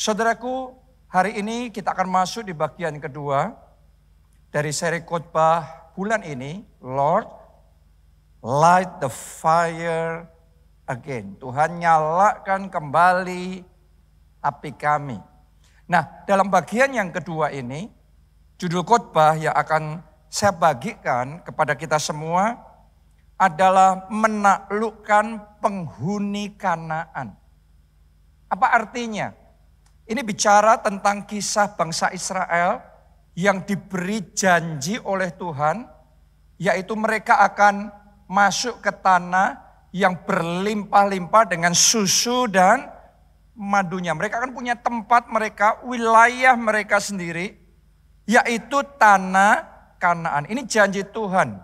Saudaraku, hari ini kita akan masuk di bagian kedua dari seri khotbah bulan ini, Lord, light the fire again. Tuhan nyalakan kembali api kami. Nah, dalam bagian yang kedua ini, judul khotbah yang akan saya bagikan kepada kita semua adalah menaklukkan penghuni Kanaan. Apa artinya? Ini bicara tentang kisah bangsa Israel yang diberi janji oleh Tuhan, yaitu mereka akan masuk ke tanah yang berlimpah-limpah dengan susu dan madunya. Mereka akan punya tempat mereka, wilayah mereka sendiri, yaitu tanah Kanaan. Ini janji Tuhan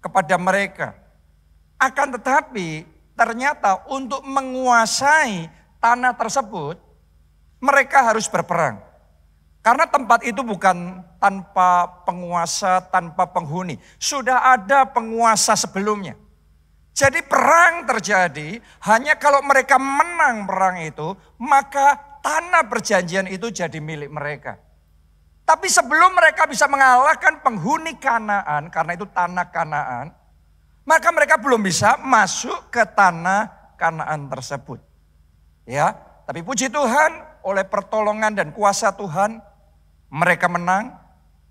kepada mereka. Akan tetapi ternyata untuk menguasai tanah tersebut, mereka harus berperang. Karena tempat itu bukan tanpa penguasa, tanpa penghuni. Sudah ada penguasa sebelumnya. Jadi perang terjadi hanya kalau mereka menang perang itu, maka tanah perjanjian itu jadi milik mereka. Tapi sebelum mereka bisa mengalahkan penghuni Kanaan, karena itu tanah Kanaan, maka mereka belum bisa masuk ke tanah Kanaan tersebut. Ya, tapi puji Tuhan, oleh pertolongan dan kuasa Tuhan, mereka menang.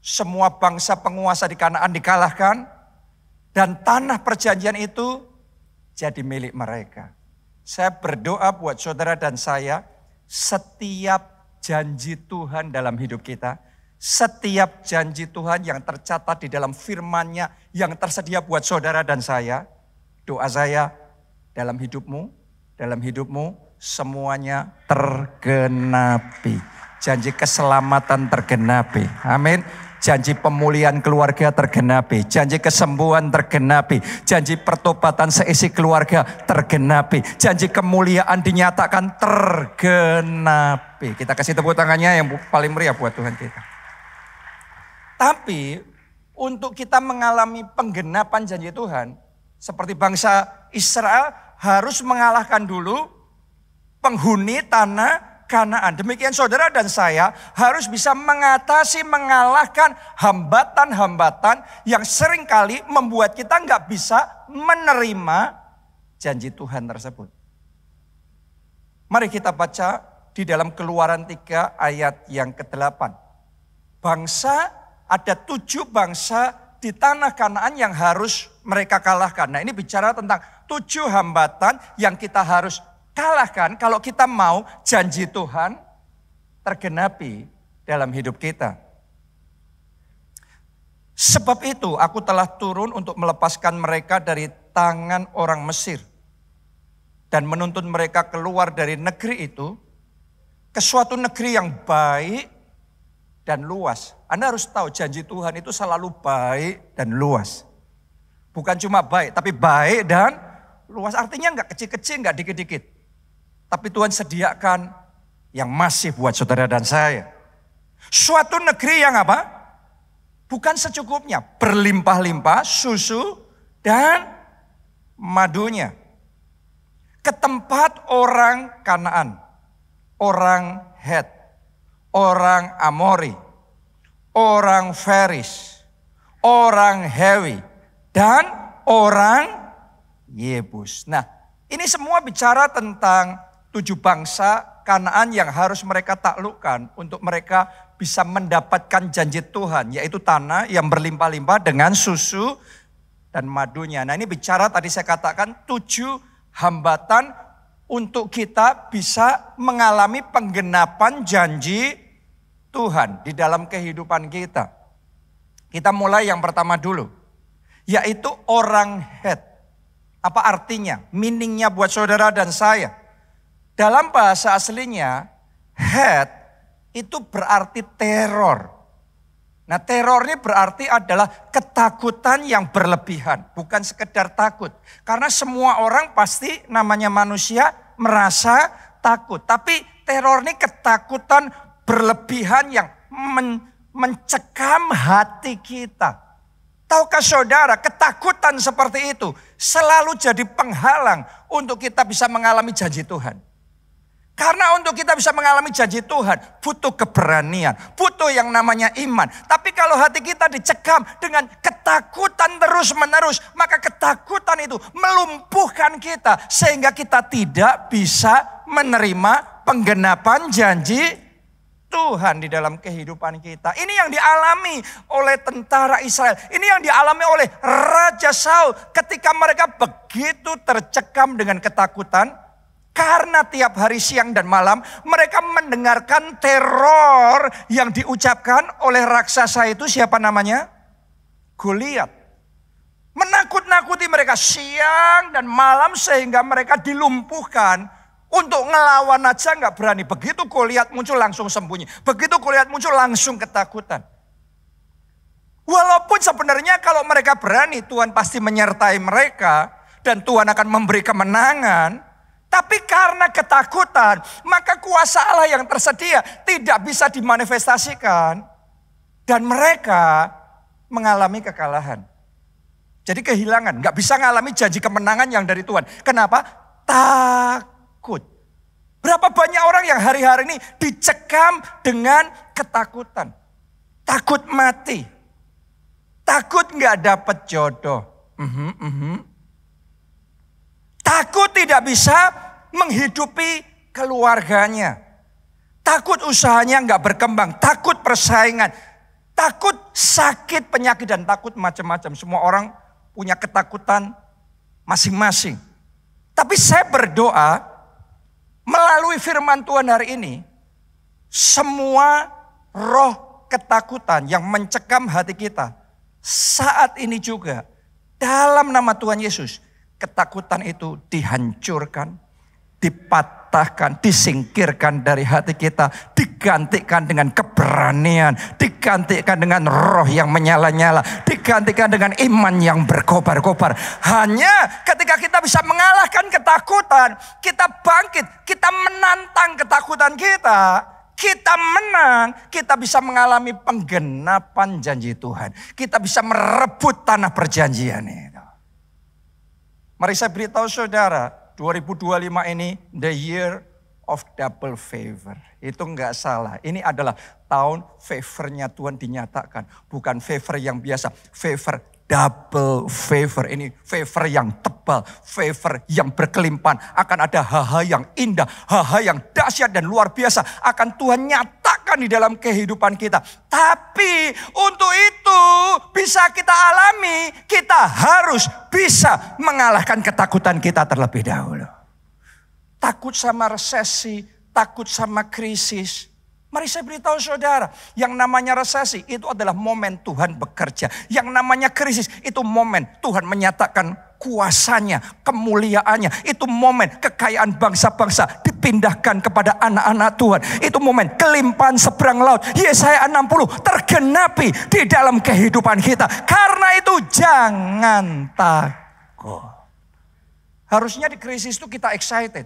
Semua bangsa penguasa di Kanaan dikalahkan. Dan tanah perjanjian itu jadi milik mereka. Saya berdoa buat saudara dan saya, setiap janji Tuhan dalam hidup kita, setiap janji Tuhan yang tercatat di dalam firman-Nya yang tersedia buat saudara dan saya, doa saya dalam hidupmu, semuanya tergenapi. Janji keselamatan tergenapi. Amin. Janji pemulihan keluarga tergenapi. Janji kesembuhan tergenapi. Janji pertobatan seisi keluarga tergenapi. Janji kemuliaan dinyatakan tergenapi. Kita kasih tepuk tangannya yang paling meriah buat Tuhan kita. Tapi untuk kita mengalami penggenapan janji Tuhan, seperti bangsa Israel harus mengalahkan dulu penghuni tanah Kanaan. Demikian saudara dan saya harus bisa mengalahkan hambatan-hambatan yang seringkali membuat kita nggak bisa menerima janji Tuhan tersebut. Mari kita baca di dalam Keluaran 3 ayat yang ke-8. Ada 7 bangsa di tanah Kanaan yang harus mereka kalahkan. Nah, ini bicara tentang 7 hambatan yang kita harus kalahkan kalau kita mau janji Tuhan tergenapi dalam hidup kita. Sebab itu aku telah turun untuk melepaskan mereka dari tangan orang Mesir dan menuntun mereka keluar dari negeri itu ke suatu negeri yang baik dan luas. Anda harus tahu janji Tuhan itu selalu baik dan luas. Bukan cuma baik, tapi baik dan luas. Artinya enggak kecil-kecil, enggak dikit-dikit. Tapi Tuhan sediakan yang masih buat saudara dan saya. Suatu negeri yang apa? Bukan secukupnya. Berlimpah-limpah susu dan madunya. Ke tempat orang Kanaan. Orang Het. Orang Amori. Orang Feris. Orang Hewi. Dan orang Yebus. Nah, ini semua bicara tentang 7 bangsa Kanaan yang harus mereka taklukkan untuk mereka bisa mendapatkan janji Tuhan, yaitu tanah yang berlimpah-limpah dengan susu dan madunya. Nah, ini bicara tadi saya katakan 7 hambatan untuk kita bisa mengalami penggenapan janji Tuhan di dalam kehidupan kita. Kita mulai yang pertama dulu, yaitu orang Het. Apa artinya? Meaningnya buat saudara dan saya. Dalam bahasa aslinya, Het itu berarti teror. Nah, teror ini berarti adalah ketakutan yang berlebihan. Bukan sekedar takut. Karena semua orang pasti namanya manusia merasa takut. Tapi teror ini ketakutan berlebihan yang mencekam hati kita. Tahukah saudara, ketakutan seperti itu selalu jadi penghalang untuk kita bisa mengalami janji Tuhan. Karena untuk kita bisa mengalami janji Tuhan, butuh keberanian, butuh yang namanya iman. Tapi kalau hati kita dicekam dengan ketakutan terus-menerus, maka ketakutan itu melumpuhkan kita sehingga kita tidak bisa menerima penggenapan janji Tuhan di dalam kehidupan kita. Ini yang dialami oleh tentara Israel. Ini yang dialami oleh Raja Saul ketika mereka begitu tercekam dengan ketakutan. Karena tiap hari siang dan malam mereka mendengarkan teror yang diucapkan oleh raksasa itu, siapa namanya? Goliat. Menakut-nakuti mereka siang dan malam sehingga mereka dilumpuhkan. Untuk ngelawan aja nggak berani. Begitu Goliat muncul langsung sembunyi. Begitu Goliat muncul langsung ketakutan. Walaupun sebenarnya kalau mereka berani, Tuhan pasti menyertai mereka dan Tuhan akan memberi kemenangan. Tapi karena ketakutan, maka kuasa Allah yang tersedia tidak bisa dimanifestasikan. Dan mereka mengalami kekalahan. Jadi kehilangan, gak bisa mengalami janji kemenangan yang dari Tuhan. Kenapa? Takut. Berapa banyak orang yang hari-hari ini dicekam dengan ketakutan. Takut mati. Takut gak dapat jodoh. Takut tidak bisa menghidupi keluarganya. Takut usahanya nggak berkembang. Takut persaingan. Takut sakit, penyakit, dan takut macam-macam. Semua orang punya ketakutan masing-masing. Tapi saya berdoa melalui firman Tuhan hari ini. Semua roh ketakutan yang mencekam hati kita. Saat ini juga dalam nama Tuhan Yesus. Ketakutan itu dihancurkan, dipatahkan, disingkirkan dari hati kita. Digantikan dengan keberanian, digantikan dengan roh yang menyala-nyala, digantikan dengan iman yang berkobar-kobar. Hanya ketika kita bisa mengalahkan ketakutan, kita bangkit, kita menantang ketakutan kita. Kita menang, kita bisa mengalami penggenapan janji Tuhan. Kita bisa merebut tanah perjanjian itu. Mari saya beritahu saudara, 2025 ini the year of double favor. Itu enggak salah. Ini adalah tahun favornya Tuhan dinyatakan. Bukan favor yang biasa, favor double favor. Ini favor yang tebal, favor yang berkelimpahan. Akan ada hal-hal yang indah, hal-hal yang dahsyat dan luar biasa. Akan Tuhan nyatakan di dalam kehidupan kita. Tapi untuk itu bisa kita alami, kita harus bisa mengalahkan ketakutan kita terlebih dahulu. Takut sama resesi, takut sama krisis. Mari saya beritahu saudara, yang namanya resesi itu adalah momen Tuhan bekerja. Yang namanya krisis itu momen Tuhan menyatakan kuasanya, kemuliaannya. Itu momen kekayaan bangsa-bangsa dipindahkan kepada anak-anak Tuhan. Itu momen kelimpahan seberang laut. Yesaya 60 tergenapi di dalam kehidupan kita. Karena itu jangan takut. Harusnya di krisis itu kita excited.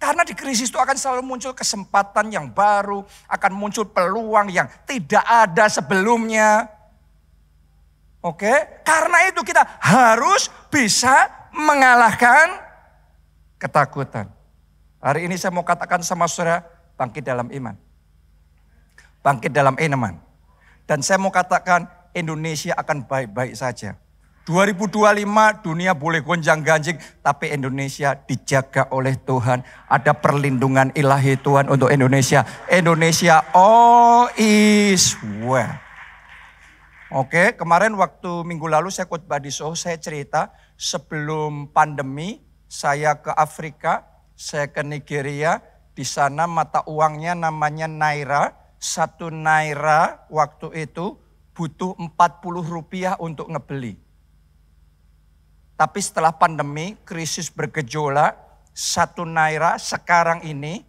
Karena di krisis itu akan selalu muncul kesempatan yang baru. Akan muncul peluang yang tidak ada sebelumnya. Oke? Karena itu kita harus bisa mengalahkan ketakutan. Hari ini saya mau katakan sama saudara, bangkit dalam iman. Bangkit dalam iman. Dan saya mau katakan Indonesia akan baik-baik saja. 2025 dunia boleh gonjang-ganjing, tapi Indonesia dijaga oleh Tuhan. Ada perlindungan ilahi Tuhan untuk Indonesia. Indonesia all is well. Oke, kemarin waktu minggu lalu saya khotbah di Soho, saya cerita sebelum pandemi saya ke Afrika, saya ke Nigeria. Di sana mata uangnya namanya Naira. 1 Naira waktu itu butuh 40 rupiah untuk ngebeli. Tapi setelah pandemi, krisis bergejolak, 1 Naira sekarang ini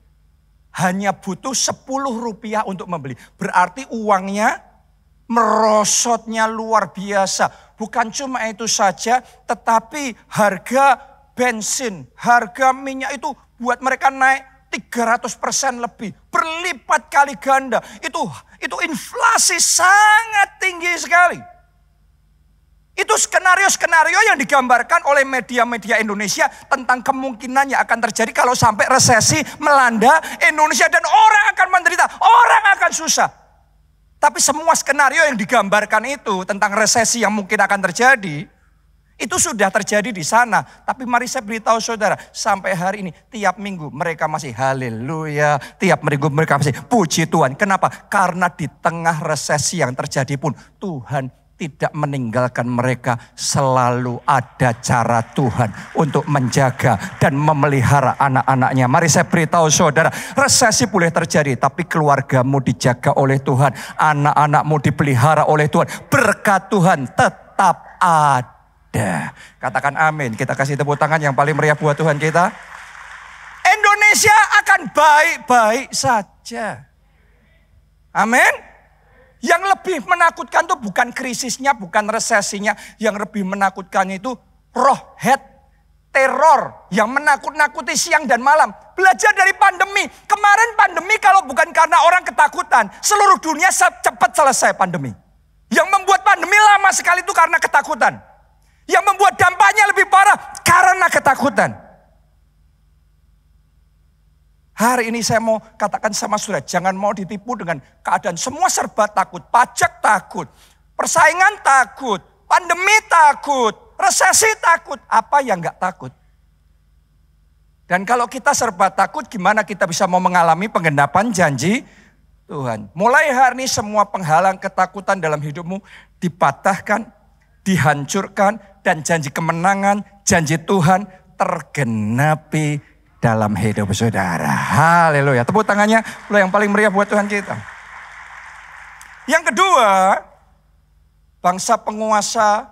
hanya butuh 10 rupiah untuk membeli. Berarti uangnya merosotnya luar biasa. Bukan cuma itu saja, tetapi harga bensin, harga minyak itu buat mereka naik 300% lebih. Berlipat kali ganda. Itu inflasi sangat tinggi sekali. Itu skenario-skenario yang digambarkan oleh media-media Indonesia tentang kemungkinan yang akan terjadi kalau sampai resesi melanda Indonesia dan orang akan menderita, orang akan susah. Tapi semua skenario yang digambarkan itu tentang resesi yang mungkin akan terjadi, itu sudah terjadi di sana. Tapi mari saya beritahu saudara, sampai hari ini tiap minggu mereka masih haleluya. Tiap minggu mereka masih puji Tuhan. Kenapa? Karena di tengah resesi yang terjadi pun Tuhan tidak meninggalkan mereka. Selalu ada cara Tuhan untuk menjaga dan memelihara anak-anaknya. Mari saya beritahu saudara, resesi boleh terjadi, tapi keluargamu dijaga oleh Tuhan. Anak-anakmu dipelihara oleh Tuhan. Berkat Tuhan tetap ada. Katakan amin. Kita kasih tepuk tangan yang paling meriah buat Tuhan kita. Indonesia akan baik-baik saja. Amin. Yang lebih menakutkan itu bukan krisisnya, bukan resesinya. Yang lebih menakutkan itu roh teror yang menakut-nakuti siang dan malam. Belajar dari pandemi. Kemarin pandemi kalau bukan karena orang ketakutan, seluruh dunia cepat selesai pandemi. Yang membuat pandemi lama sekali itu karena ketakutan. Yang membuat dampaknya lebih parah karena ketakutan. Hari ini saya mau katakan sama saudara, jangan mau ditipu dengan keadaan semua serba takut. Pajak takut, persaingan takut, pandemi takut, resesi takut. Apa yang gak takut? Dan kalau kita serba takut, gimana kita bisa mau mengalami penggenapan janji Tuhan? Mulai hari ini semua penghalang ketakutan dalam hidupmu dipatahkan, dihancurkan, dan janji kemenangan, janji Tuhan tergenapi dalam hidup saudara. Haleluya. Tepuk tangannya lo yang paling meriah buat Tuhan kita. Yang kedua, bangsa penguasa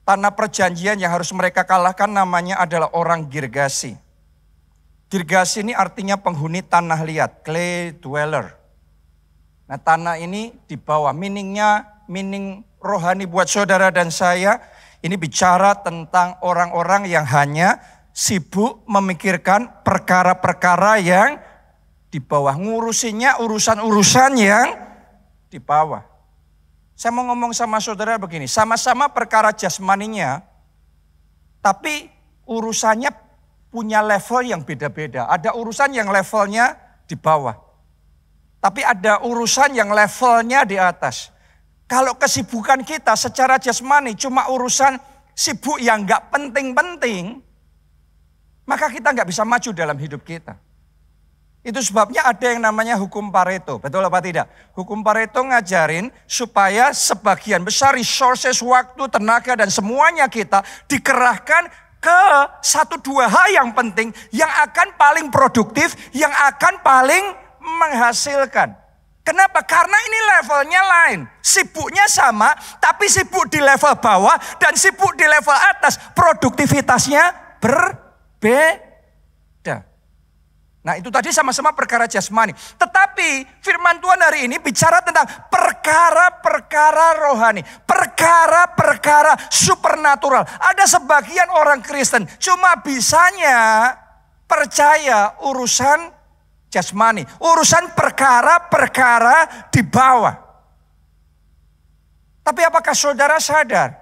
tanah perjanjian yang harus mereka kalahkan namanya adalah orang Girgasi. Girgasi ini artinya penghuni tanah liat, clay dweller. Nah, tanah ini di bawah, meaning rohani buat saudara dan saya. Ini bicara tentang orang-orang yang hanya sibuk memikirkan perkara-perkara yang di bawah. Ngurusinnya urusan-urusan yang di bawah. Saya mau ngomong sama saudara begini, sama-sama perkara jasmaninya, tapi urusannya punya level yang beda-beda. Ada urusan yang levelnya di bawah. Tapi ada urusan yang levelnya di atas. Kalau kesibukan kita secara jasmani cuma urusan sibuk yang gak penting-penting, maka kita nggak bisa maju dalam hidup kita. Itu sebabnya ada yang namanya hukum Pareto. Betul apa tidak? Hukum Pareto ngajarin supaya sebagian besar resources, waktu, tenaga, dan semuanya kita dikerahkan ke 1-2 hal yang penting, yang akan paling produktif, yang akan paling menghasilkan. Kenapa? Karena ini levelnya lain. Sibuknya sama, tapi sibuk di level bawah dan sibuk di level atas. Produktivitasnya berbeda. Nah, itu tadi sama-sama perkara jasmani. Tetapi firman Tuhan hari ini bicara tentang perkara-perkara rohani. Perkara-perkara supernatural. Ada sebagian orang Kristen cuma bisanya percaya urusan jasmani. Urusan perkara-perkara di bawah. Tapi apakah saudara sadar?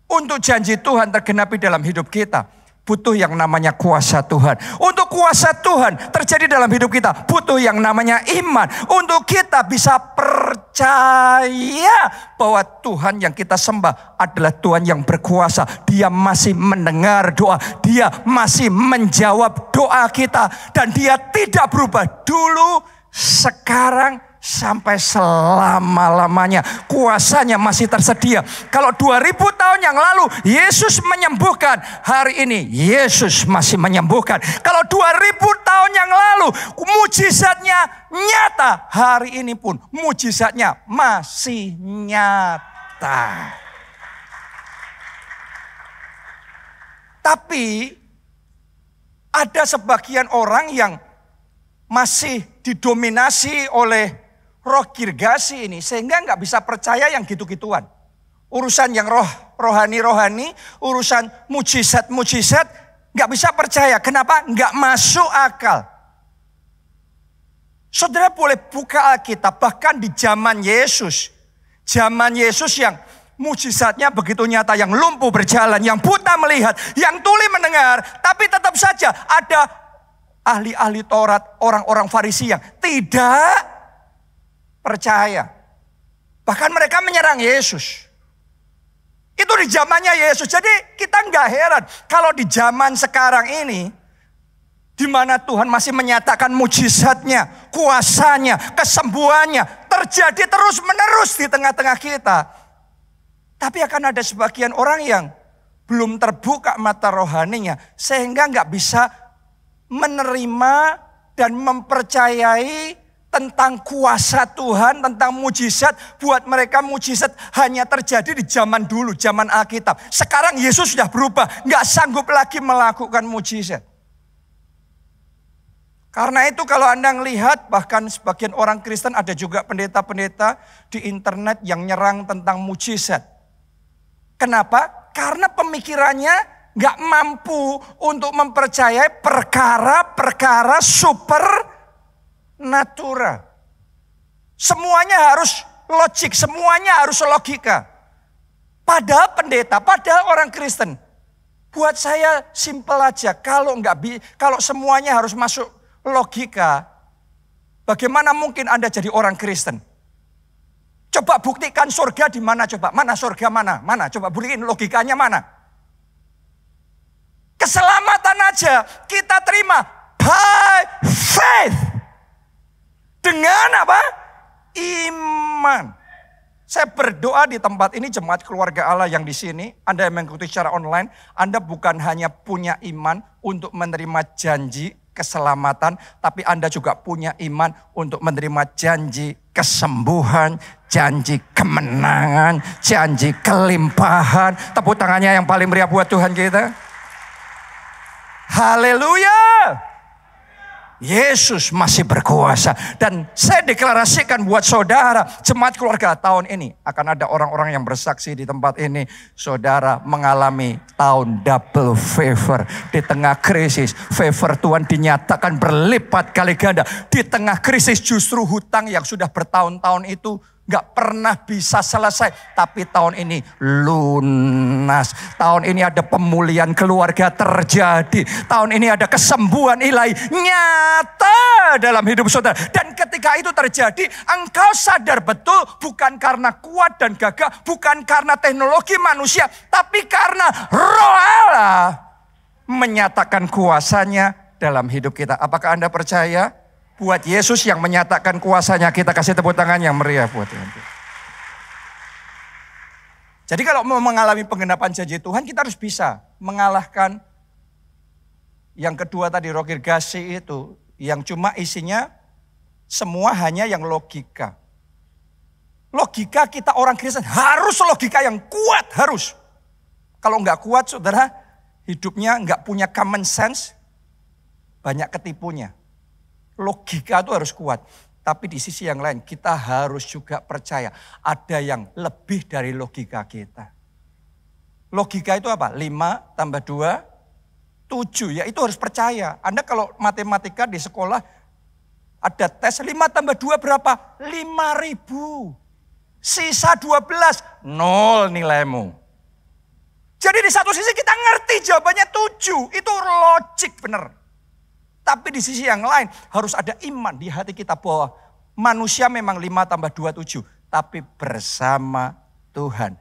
Untuk janji Tuhan tergenapi dalam hidup kita, butuh yang namanya kuasa Tuhan. Untuk kuasa Tuhan terjadi dalam hidup kita, butuh yang namanya iman. Untuk kita bisa percaya bahwa Tuhan yang kita sembah adalah Tuhan yang berkuasa. Dia masih mendengar doa. Dia masih menjawab doa kita. Dan dia tidak berubah dulu, sekarang, sampai selama-lamanya. Kuasanya masih tersedia. Kalau 2000 tahun yang lalu Yesus menyembuhkan, hari ini Yesus masih menyembuhkan. Kalau 2000 tahun yang lalu mujizatnya nyata, hari ini pun mujizatnya masih nyata. Tapi ada sebagian orang yang masih didominasi oleh roh Girgasi ini, sehingga nggak bisa percaya yang gitu-gituan. Urusan yang rohani-rohani, urusan mujizat-mujizat, nggak bisa percaya. Kenapa? Nggak masuk akal. Saudara boleh buka Alkitab, bahkan di zaman Yesus. Zaman Yesus yang mujizatnya begitu nyata, yang lumpuh berjalan, yang buta melihat, yang tuli mendengar. Tapi tetap saja ada ahli-ahli Taurat, orang-orang Farisi yang tidak percaya. Bahkan mereka menyerang Yesus. Itu di zamannya Yesus. Jadi kita nggak heran kalau di zaman sekarang ini, di mana Tuhan masih menyatakan mujizatnya, kuasanya, kesembuhannya terjadi terus-menerus di tengah-tengah kita. Tapi akan ada sebagian orang yang belum terbuka mata rohaninya sehingga nggak bisa menerima dan mempercayai tentang kuasa Tuhan, tentang mujizat. Buat mereka mujizat hanya terjadi di zaman dulu, zaman Alkitab. Sekarang Yesus sudah berubah, nggak sanggup lagi melakukan mujizat. Karena itu kalau Anda melihat, bahkan sebagian orang Kristen, ada juga pendeta-pendeta di internet yang nyerang tentang mujizat. Kenapa? Karena pemikirannya nggak mampu untuk mempercayai perkara-perkara supernatural. Semuanya harus logik, semuanya harus logika. Padahal pendeta, padahal orang Kristen, buat saya simpel aja. Kalau semuanya harus masuk logika, bagaimana mungkin Anda jadi orang Kristen? Coba buktikan surga di mana coba? Mana surga mana? Mana? Coba buktiin logikanya mana? Keselamatan aja kita terima by faith. Dengan apa? Iman. Saya berdoa di tempat ini, jemaat keluarga Allah yang di sini, Anda yang mengikuti secara online, Anda bukan hanya punya iman untuk menerima janji keselamatan, tapi Anda juga punya iman untuk menerima janji kesembuhan, janji kemenangan, janji kelimpahan. Tepuk tangannya yang paling meriah buat Tuhan kita. Haleluya. Yesus masih berkuasa. Dan saya deklarasikan buat saudara, jemaat keluarga, tahun ini akan ada orang-orang yang bersaksi di tempat ini. Saudara mengalami tahun double favor. Di tengah krisis, favor Tuhan dinyatakan berlipat kali ganda. Di tengah krisis justru hutang yang sudah bertahun-tahun itu gak pernah bisa selesai. Tapi tahun ini lunas. Tahun ini ada pemulihan keluarga terjadi. Tahun ini ada kesembuhan ilahi nyata dalam hidup saudara. Dan ketika itu terjadi, engkau sadar betul bukan karena kuat dan gagah, bukan karena teknologi manusia, tapi karena Roh Allah menyatakan kuasanya dalam hidup kita. Apakah Anda percaya? Buat Yesus yang menyatakan kuasanya, kita kasih tepuk tangan yang meriah buat Tuhan. Jadi kalau mau mengalami penggenapan janji Tuhan, kita harus bisa mengalahkan yang kedua tadi, roh gergasi itu, yang cuma isinya semua hanya yang logika. Logika kita orang Kristen harus logika yang kuat, harus. Kalau nggak kuat saudara, hidupnya nggak punya common sense, banyak ketipunya. Logika itu harus kuat. Tapi di sisi yang lain kita harus juga percaya ada yang lebih dari logika kita. Logika itu apa? 5 tambah 2, 7. Ya itu harus percaya. Anda kalau matematika di sekolah ada tes 5 tambah 2 berapa? 5.000. Sisa 12, 0 nilaimu. Jadi di satu sisi kita ngerti jawabannya 7. Itu logik bener. Tapi di sisi yang lain harus ada iman di hati kita bahwa manusia memang 5 tambah 2, 7. Tapi bersama Tuhan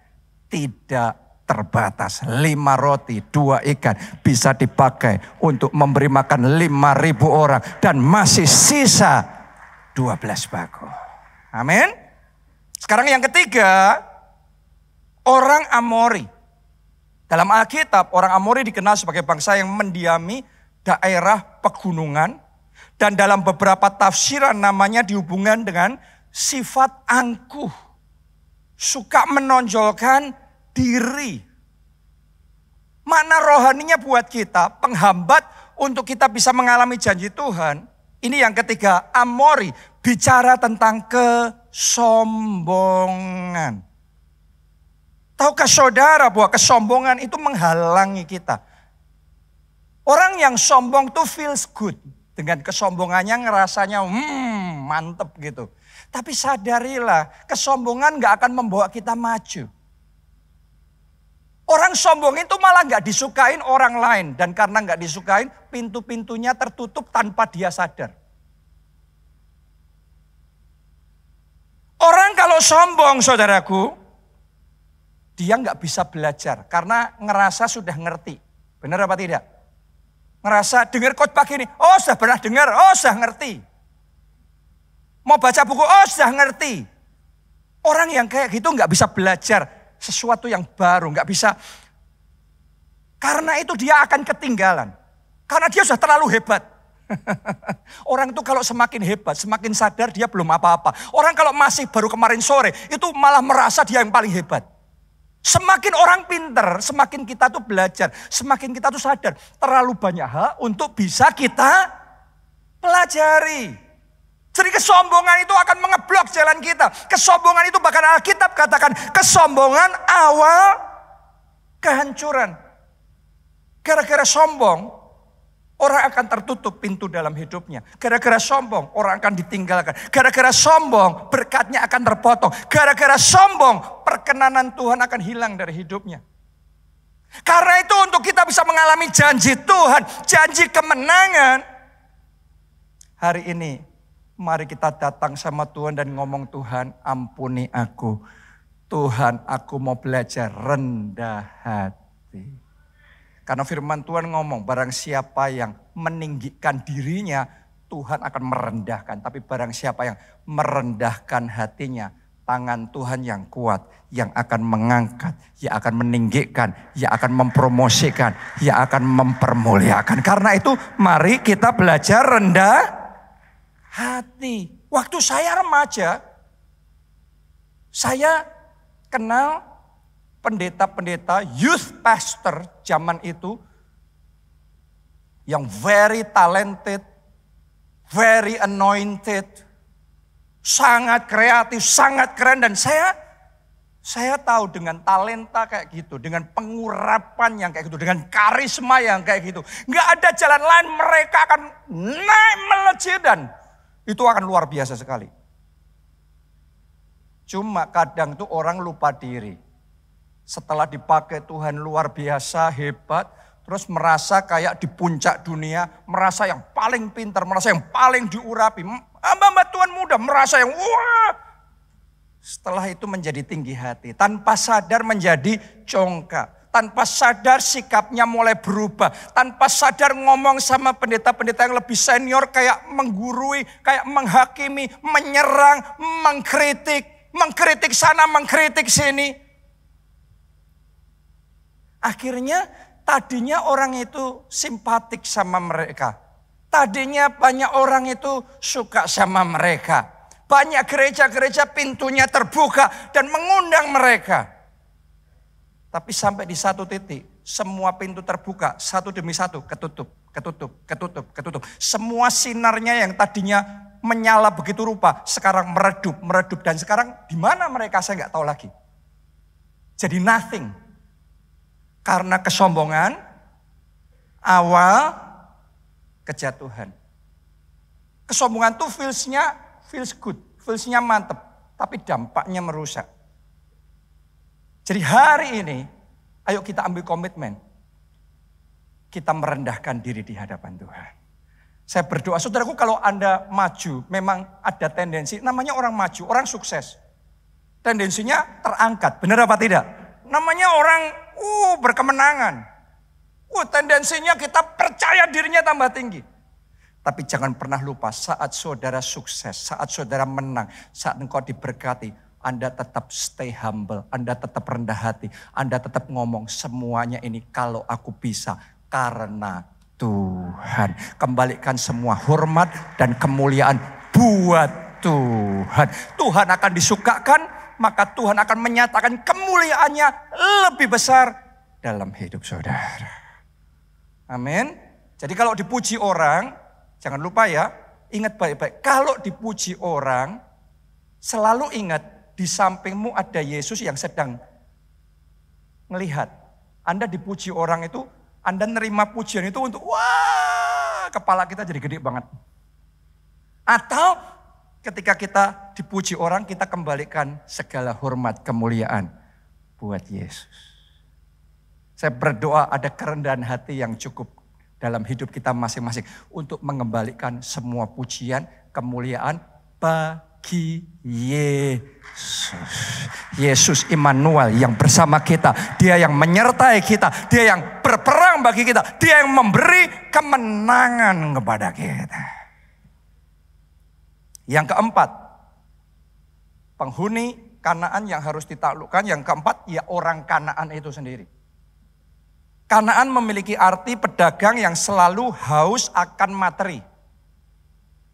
tidak terbatas. 5 roti, 2 ikan bisa dipakai untuk memberi makan 5.000 orang. Dan masih sisa 12 bako. Amin. Sekarang yang ketiga, orang Amori. Dalam Alkitab, orang Amori dikenal sebagai bangsa yang mendiami daerah pegunungan, dan dalam beberapa tafsiran namanya dihubungkan dengan sifat angkuh, suka menonjolkan diri. Makna rohaninya buat kita, penghambat untuk kita bisa mengalami janji Tuhan. Ini yang ketiga, Amori bicara tentang kesombongan. Tahukah saudara bahwa kesombongan itu menghalangi kita? Orang yang sombong tuh feels good. Dengan kesombongannya ngerasanya mantep gitu. Tapi sadarilah, kesombongan gak akan membawa kita maju. Orang sombong itu malah nggak disukain orang lain. Dan karena nggak disukain, pintu-pintunya tertutup tanpa dia sadar. Orang kalau sombong, saudaraku, dia nggak bisa belajar. Karena ngerasa sudah ngerti. Benar apa tidak? Ngerasa dengar khotbah gini, oh sudah pernah dengar, oh sudah ngerti. Mau baca buku, oh sudah ngerti. Orang yang kayak gitu nggak bisa belajar sesuatu yang baru, nggak bisa. Karena itu dia akan ketinggalan. Karena dia sudah terlalu hebat. Orang itu kalau semakin hebat, semakin sadar dia belum apa-apa. Orang kalau masih baru kemarin sore, itu malah merasa dia yang paling hebat. Semakin orang pinter, semakin kita tuh belajar, semakin kita tuh sadar. Terlalu banyak hal untuk bisa kita pelajari. Jadi kesombongan itu akan mengeblok jalan kita. Kesombongan itu bahkan Alkitab katakan kesombongan awal kehancuran. Gara-gara sombong, orang akan tertutup pintu dalam hidupnya. Gara-gara sombong, orang akan ditinggalkan. Gara-gara sombong, berkatnya akan terpotong. Gara-gara sombong, perkenanan Tuhan akan hilang dari hidupnya. Karena itu untuk kita bisa mengalami janji Tuhan, janji kemenangan. Hari ini, mari kita datang sama Tuhan dan ngomong, Tuhan ampuni aku. Tuhan aku mau belajar rendah hati. Karena firman Tuhan ngomong, barang siapa yang meninggikan dirinya, Tuhan akan merendahkan. Tapi barang siapa yang merendahkan hatinya, tangan Tuhan yang kuat, yang akan mengangkat, yang akan meninggikan, yang akan mempromosikan, yang akan mempermuliakan. Karena itu mari kita belajar rendah hati. Waktu saya remaja, saya kenal pendeta-pendeta, youth pastor zaman itu yang very talented, very anointed, sangat kreatif, sangat keren. Dan saya tahu dengan talenta kayak gitu, dengan pengurapan yang kayak gitu, dengan karisma yang kayak gitu, nggak ada jalan lain, mereka akan naik melejit dan itu akan luar biasa sekali. Cuma kadang tuh orang lupa diri. Setelah dipakai Tuhan luar biasa, hebat, terus merasa kayak di puncak dunia, merasa yang paling pintar, merasa yang paling diurapi. Hamba Tuhan muda merasa yang wah. Setelah itu menjadi tinggi hati, tanpa sadar menjadi congkak. Tanpa sadar sikapnya mulai berubah. Tanpa sadar ngomong sama pendeta-pendeta yang lebih senior kayak menggurui, kayak menghakimi, menyerang, mengkritik sana, mengkritik sini. Akhirnya tadinya orang itu simpatik sama mereka. Tadinya banyak orang itu suka sama mereka. Banyak gereja-gereja pintunya terbuka dan mengundang mereka. Tapi sampai di satu titik, semua pintu terbuka, satu demi satu, ketutup. Semua sinarnya yang tadinya menyala begitu rupa, sekarang meredup. Dan sekarang di mana mereka saya nggak tahu lagi. Jadi nothing. Karena kesombongan, awal kejatuhan. Kesombongan tuh feels good, feelsnya mantep, tapi dampaknya merusak. Jadi hari ini, ayo kita ambil komitmen. Kita merendahkan diri di hadapan Tuhan. Saya berdoa, saudaraku kalau Anda maju, memang ada tendensi, namanya orang maju, orang sukses. Tendensinya terangkat, benar apa tidak? Namanya orang berkemenangan. Tendensinya kita percaya dirinya tambah tinggi. Tapi jangan pernah lupa saat saudara sukses, saat saudara menang, saat engkau diberkati, Anda tetap stay humble, Anda tetap rendah hati, Anda tetap ngomong semuanya ini kalau aku bisa karena Tuhan. Kembalikan semua hormat dan kemuliaan buat Tuhan. Tuhan akan disukakan, maka Tuhan akan menyatakan kemuliaannya lebih besar dalam hidup saudara. Amin. Jadi kalau dipuji orang, jangan lupa ya, ingat baik-baik. Kalau dipuji orang, selalu ingat di sampingmu ada Yesus yang sedang melihat. Anda dipuji orang itu, Anda nerima pujian itu untuk wah, kepala kita jadi gede banget. Atau ketika kita dipuji orang, kita kembalikan segala hormat kemuliaan buat Yesus. Saya berdoa ada kerendahan hati yang cukup dalam hidup kita masing-masing untuk mengembalikan semua pujian, kemuliaan bagi Yesus. Yesus Immanuel yang bersama kita. Dia yang menyertai kita. Dia yang berperang bagi kita. Dia yang memberi kemenangan kepada kita. Yang keempat, penghuni Kanaan yang harus ditaklukkan. Yang keempat, ya orang Kanaan itu sendiri. Kanaan memiliki arti pedagang yang selalu haus akan materi.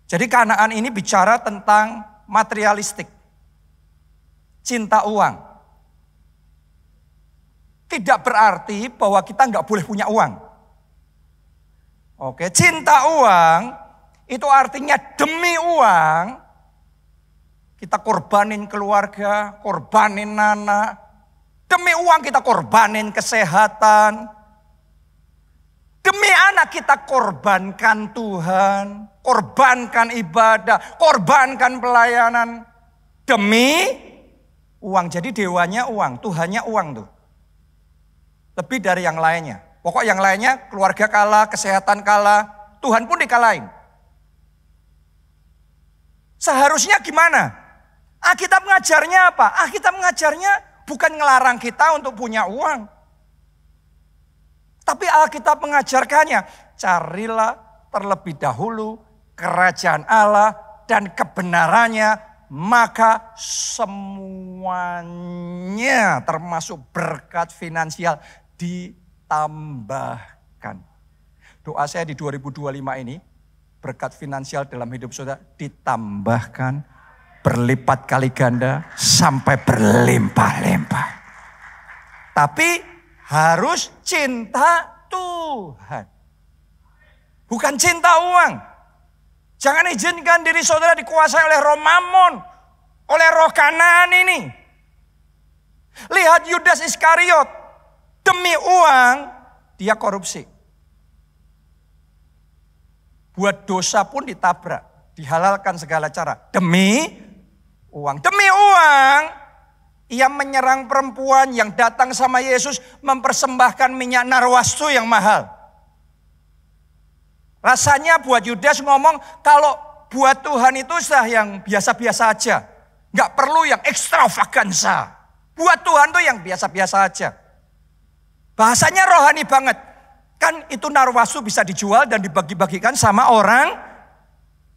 Jadi Kanaan ini bicara tentang materialistik. Cinta uang. Tidak berarti bahwa kita nggak boleh punya uang. Oke, cinta uang itu artinya demi uang kita korbanin keluarga, korbanin anak. Demi uang kita korbanin kesehatan. Demi anak kita korbankan Tuhan, korbankan ibadah, korbankan pelayanan. Demi uang. Jadi dewanya uang, Tuhannya uang tuh. Lebih dari yang lainnya. Pokok yang lainnya keluarga kalah, kesehatan kalah, Tuhan pun dikalahin. Seharusnya gimana? Alkitab mengajarnya apa? Alkitab mengajarnya bukan ngelarang kita untuk punya uang. Tapi Alkitab mengajarkannya, carilah terlebih dahulu kerajaan Allah dan kebenarannya, maka semuanya termasuk berkat finansial ditambahkan. Doa saya di 2025 ini, berkat finansial dalam hidup saudara ditambahkan berlipat kali ganda sampai berlimpah-limpah. Tapi harus cinta Tuhan. Bukan cinta uang. Jangan izinkan diri saudara dikuasai oleh roh Mammon, oleh roh Kanaan ini. Lihat Yudas Iskariot, demi uang dia korupsi. Buat dosa pun ditabrak, dihalalkan segala cara. Demi uang. Demi uang, ia menyerang perempuan yang datang sama Yesus mempersembahkan minyak narwastu yang mahal. Rasanya buat Yudas ngomong, kalau buat Tuhan itu sudah yang biasa-biasa aja. Nggak perlu yang ekstravaganza. Buat Tuhan tuh yang biasa-biasa aja. Bahasanya rohani banget. Kan itu narwastu bisa dijual dan dibagi-bagikan sama orang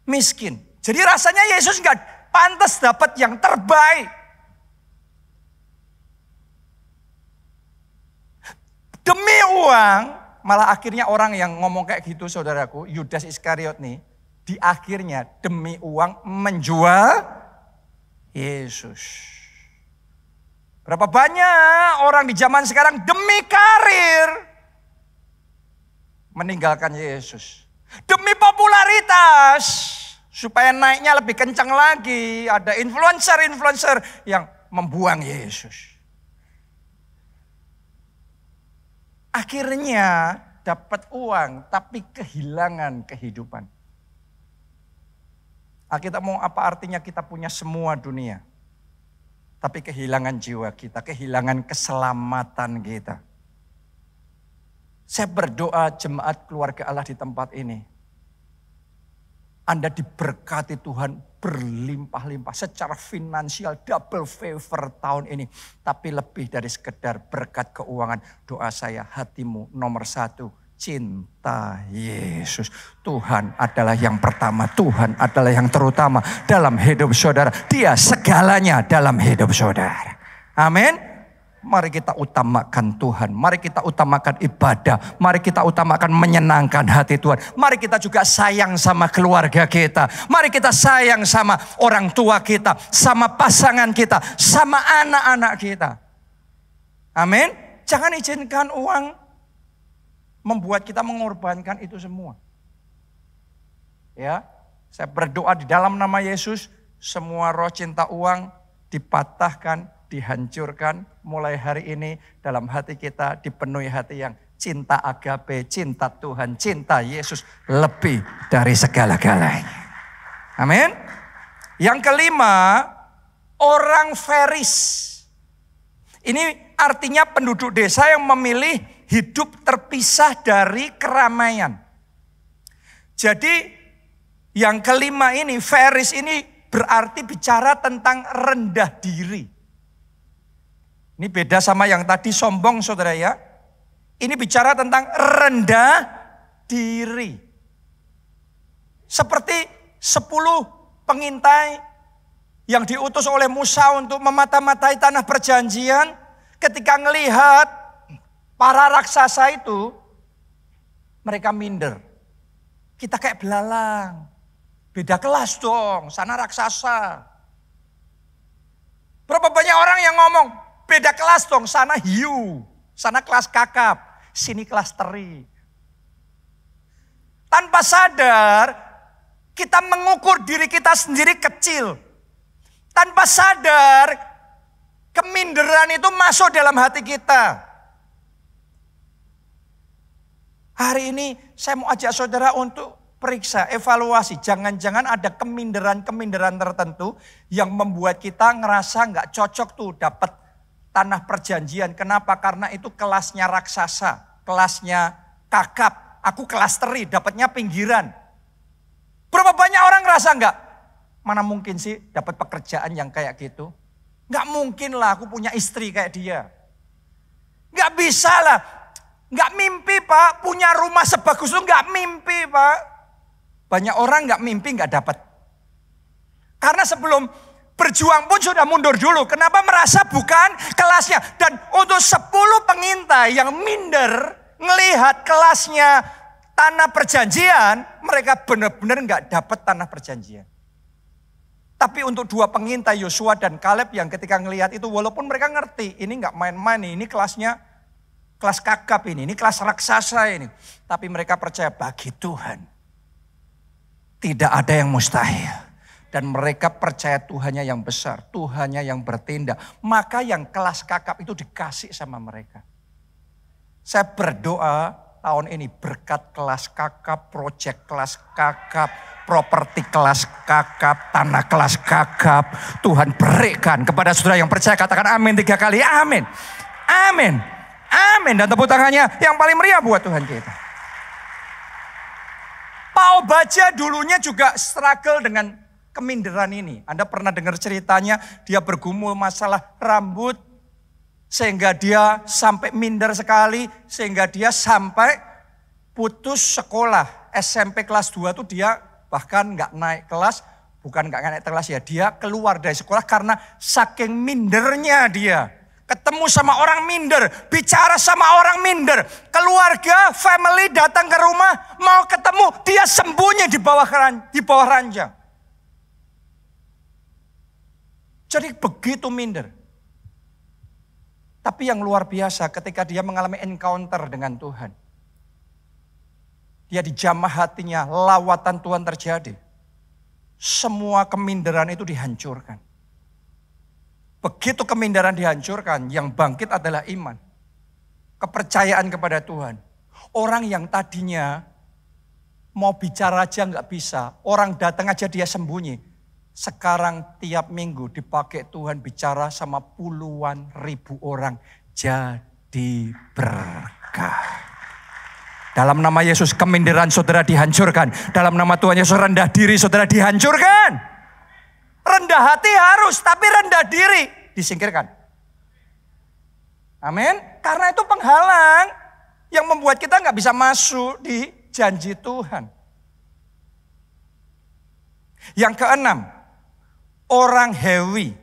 miskin. Jadi rasanya Yesus nggak pantas dapat yang terbaik. Demi uang, malah akhirnya orang yang ngomong kayak gitu saudaraku, Yudas Iskariot nih, di akhirnya demi uang menjual Yesus. Berapa banyak orang di zaman sekarang demi karir meninggalkan Yesus. Demi popularitas, supaya naiknya lebih kencang lagi. Ada influencer-influencer yang membuang Yesus. Akhirnya dapat uang tapi kehilangan kehidupan. Kita mau apa artinya kita punya semua dunia. Tapi kehilangan jiwa kita, kehilangan keselamatan kita. Saya berdoa jemaat keluarga Allah di tempat ini. Anda diberkati Tuhan berlimpah-limpah secara finansial, double favor tahun ini. Tapi lebih dari sekedar berkat keuangan, doa saya hatimu nomor satu, cinta Yesus. Tuhan adalah yang pertama, Tuhan adalah yang terutama dalam hidup saudara. Dia segalanya dalam hidup saudara. Amin. Mari kita utamakan Tuhan, mari kita utamakan ibadah, mari kita utamakan menyenangkan hati Tuhan. Mari kita juga sayang sama keluarga kita, mari kita sayang sama orang tua kita, sama pasangan kita, sama anak-anak kita. Amin. Jangan izinkan uang membuat kita mengorbankan itu semua. Ya, saya berdoa di dalam nama Yesus, semua roh cinta uang dipatahkan, dihancurkan mulai hari ini dalam hati kita, dipenuhi hati yang cinta agape, cinta Tuhan, cinta Yesus lebih dari segala-galanya. Amin. Yang kelima, orang Feris. Ini artinya penduduk desa yang memilih hidup terpisah dari keramaian. Jadi yang kelima ini, Feris ini berarti bicara tentang rendah diri. Ini beda sama yang tadi sombong saudara ya. Ini bicara tentang rendah diri. Seperti 10 pengintai yang diutus oleh Musa untuk memata-matai tanah perjanjian. Ketika melihat para raksasa itu, mereka minder. Kita kayak belalang. Beda kelas dong, sana raksasa. Berapa banyak orang yang ngomong, beda kelas dong, sana hiu. Sana kelas kakap, sini kelas teri. Tanpa sadar, kita mengukur diri kita sendiri kecil. Tanpa sadar, keminderan itu masuk dalam hati kita. Hari ini saya mau ajak saudara untuk periksa, evaluasi. Jangan-jangan ada keminderan-keminderan tertentu yang membuat kita ngerasa nggak cocok tuh dapat tanah perjanjian. Kenapa? Karena itu kelasnya raksasa, kelasnya kakap. Aku kelas teri, dapatnya pinggiran. Berapa banyak orang ngerasa nggak? Mana mungkin sih dapat pekerjaan yang kayak gitu? Nggak mungkin lah aku punya istri kayak dia. Nggak bisa lah. Nggak mimpi Pak, punya rumah sebagus itu nggak mimpi Pak. Banyak orang nggak mimpi nggak dapat. Karena sebelum berjuang pun sudah mundur dulu. Kenapa? Merasa bukan kelasnya. Dan untuk 10 pengintai yang minder ngelihat kelasnya tanah perjanjian, mereka benar-benar nggak dapat tanah perjanjian. Tapi untuk 2 pengintai Yosua dan Kaleb yang ketika ngelihat itu, walaupun mereka ngerti ini nggak main-main, ini kelasnya kelas kakap ini kelas raksasa ini. Tapi mereka percaya bagi Tuhan tidak ada yang mustahil. Dan mereka percaya Tuhannya yang besar, Tuhannya yang bertindak. Maka yang kelas kakap itu dikasih sama mereka. Saya berdoa tahun ini berkat kelas kakap, proyek kelas kakap, properti kelas kakap, tanah kelas kakap. Tuhan berikan kepada saudara yang percaya, katakan amin 3 kali, amin. Amin. Amin. Dan tepuk tangannya yang paling meriah buat Tuhan kita. Paul Baja dulunya juga struggle dengan keminderan ini. Anda pernah dengar ceritanya, dia bergumul masalah rambut. Sehingga dia sampai minder sekali, sehingga dia sampai putus sekolah. SMP kelas 2 tuh dia bahkan gak naik kelas, bukan gak naik kelas ya, dia keluar dari sekolah karena saking mindernya dia. Ketemu sama orang minder, bicara sama orang minder. Keluarga, family datang ke rumah, mau ketemu, dia sembunyi di bawah ranjang. Jadi begitu minder. Tapi yang luar biasa ketika dia mengalami encounter dengan Tuhan. Dia dijamah hatinya, lawatan Tuhan terjadi. Semua keminderan itu dihancurkan. Begitu keminderan dihancurkan, yang bangkit adalah iman. Kepercayaan kepada Tuhan. Orang yang tadinya mau bicara aja nggak bisa. Orang datang aja dia sembunyi. Sekarang tiap minggu dipakai Tuhan bicara sama puluhan ribu orang. Jadi berkah. Dalam nama Yesus keminderan saudara dihancurkan. Dalam nama Tuhan Yesus rendah diri saudara dihancurkan. Rendah hati harus, tapi rendah diri disingkirkan. Amin. Karena itu penghalang yang membuat kita nggak bisa masuk di janji Tuhan. Yang keenam, orang hewi.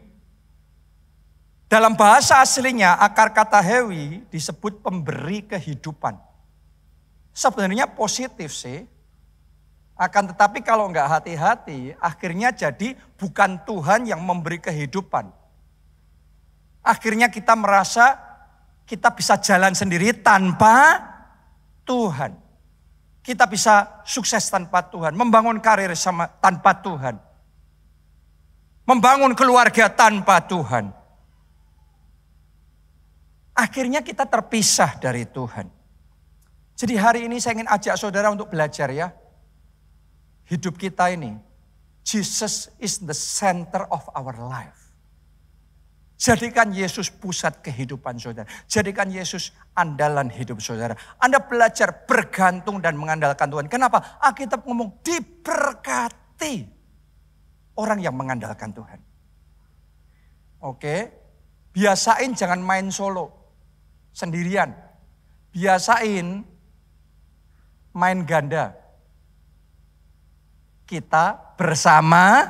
Dalam bahasa aslinya akar kata hewi disebut pemberi kehidupan. Sebenarnya positif sih. Akan tetapi kalau nggak hati-hati, akhirnya jadi bukan Tuhan yang memberi kehidupan. Akhirnya kita merasa kita bisa jalan sendiri tanpa Tuhan. Kita bisa sukses tanpa Tuhan, membangun karir tanpa Tuhan. Membangun keluarga tanpa Tuhan. Akhirnya kita terpisah dari Tuhan. Jadi hari ini saya ingin ajak saudara untuk belajar ya. Hidup kita ini, Jesus is the center of our life. Jadikan Yesus pusat kehidupan saudara. Jadikan Yesus andalan hidup saudara. Anda belajar bergantung dan mengandalkan Tuhan. Kenapa? Alkitab ngomong diberkati orang yang mengandalkan Tuhan. Oke, biasain jangan main solo, sendirian. Biasain main ganda. Kita bersama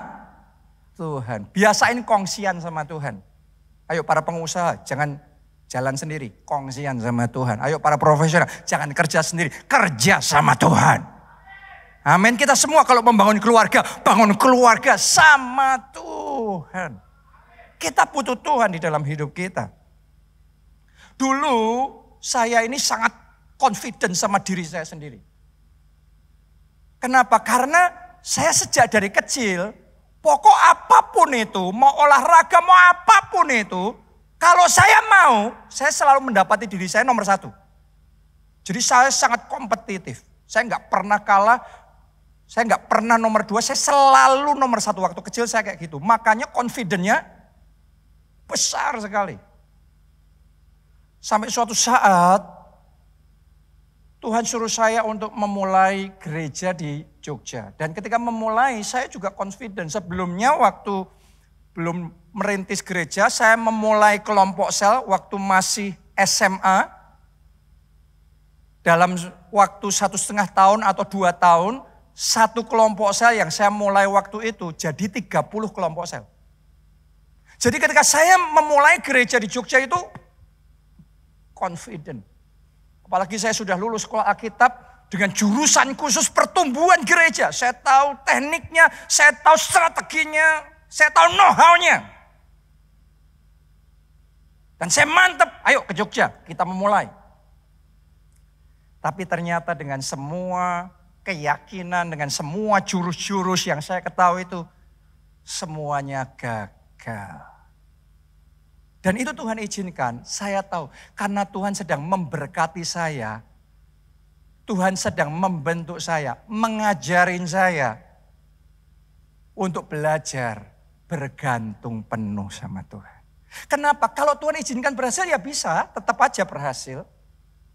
Tuhan. Biasain kongsian sama Tuhan. Ayo para pengusaha, jangan jalan sendiri, kongsian sama Tuhan. Ayo para profesional, jangan kerja sendiri, kerja sama Tuhan. Amin. Kita semua kalau membangun keluarga, bangun keluarga sama Tuhan. Kita butuh Tuhan di dalam hidup kita. Dulu saya ini sangat confident sama diri saya sendiri. Kenapa? Karena saya sejak dari kecil, pokok apapun itu, mau olahraga, mau apapun itu, kalau saya mau, saya selalu mendapati diri saya nomor 1. Jadi saya sangat kompetitif. Saya nggak pernah kalah, saya nggak pernah nomor 2, saya selalu nomor 1. Waktu kecil saya kayak gitu. Makanya confidence-nya besar sekali. Sampai suatu saat, Tuhan suruh saya untuk memulai gereja di Jogja. Dan ketika memulai, saya juga confident. Sebelumnya waktu belum merintis gereja, saya memulai kelompok sel waktu masih SMA. Dalam waktu 1,5 tahun atau 2 tahun, satu kelompok sel yang saya mulai waktu itu jadi 30 kelompok sel. Jadi ketika saya memulai gereja di Jogja itu confident. Apalagi saya sudah lulus sekolah Alkitab dengan jurusan khusus pertumbuhan gereja. Saya tahu tekniknya, saya tahu strateginya, saya tahu know-how-nya. Dan saya mantep, ayo ke Jogja, kita memulai. Tapi ternyata dengan semua keyakinan, dengan semua jurus-jurus yang saya ketahui itu, semuanya gagal. Dan itu Tuhan izinkan, saya tahu. Karena Tuhan sedang memberkati saya. Tuhan sedang membentuk saya, mengajarin saya. Untuk belajar bergantung penuh sama Tuhan. Kenapa? Kalau Tuhan izinkan berhasil ya bisa, tetap aja berhasil.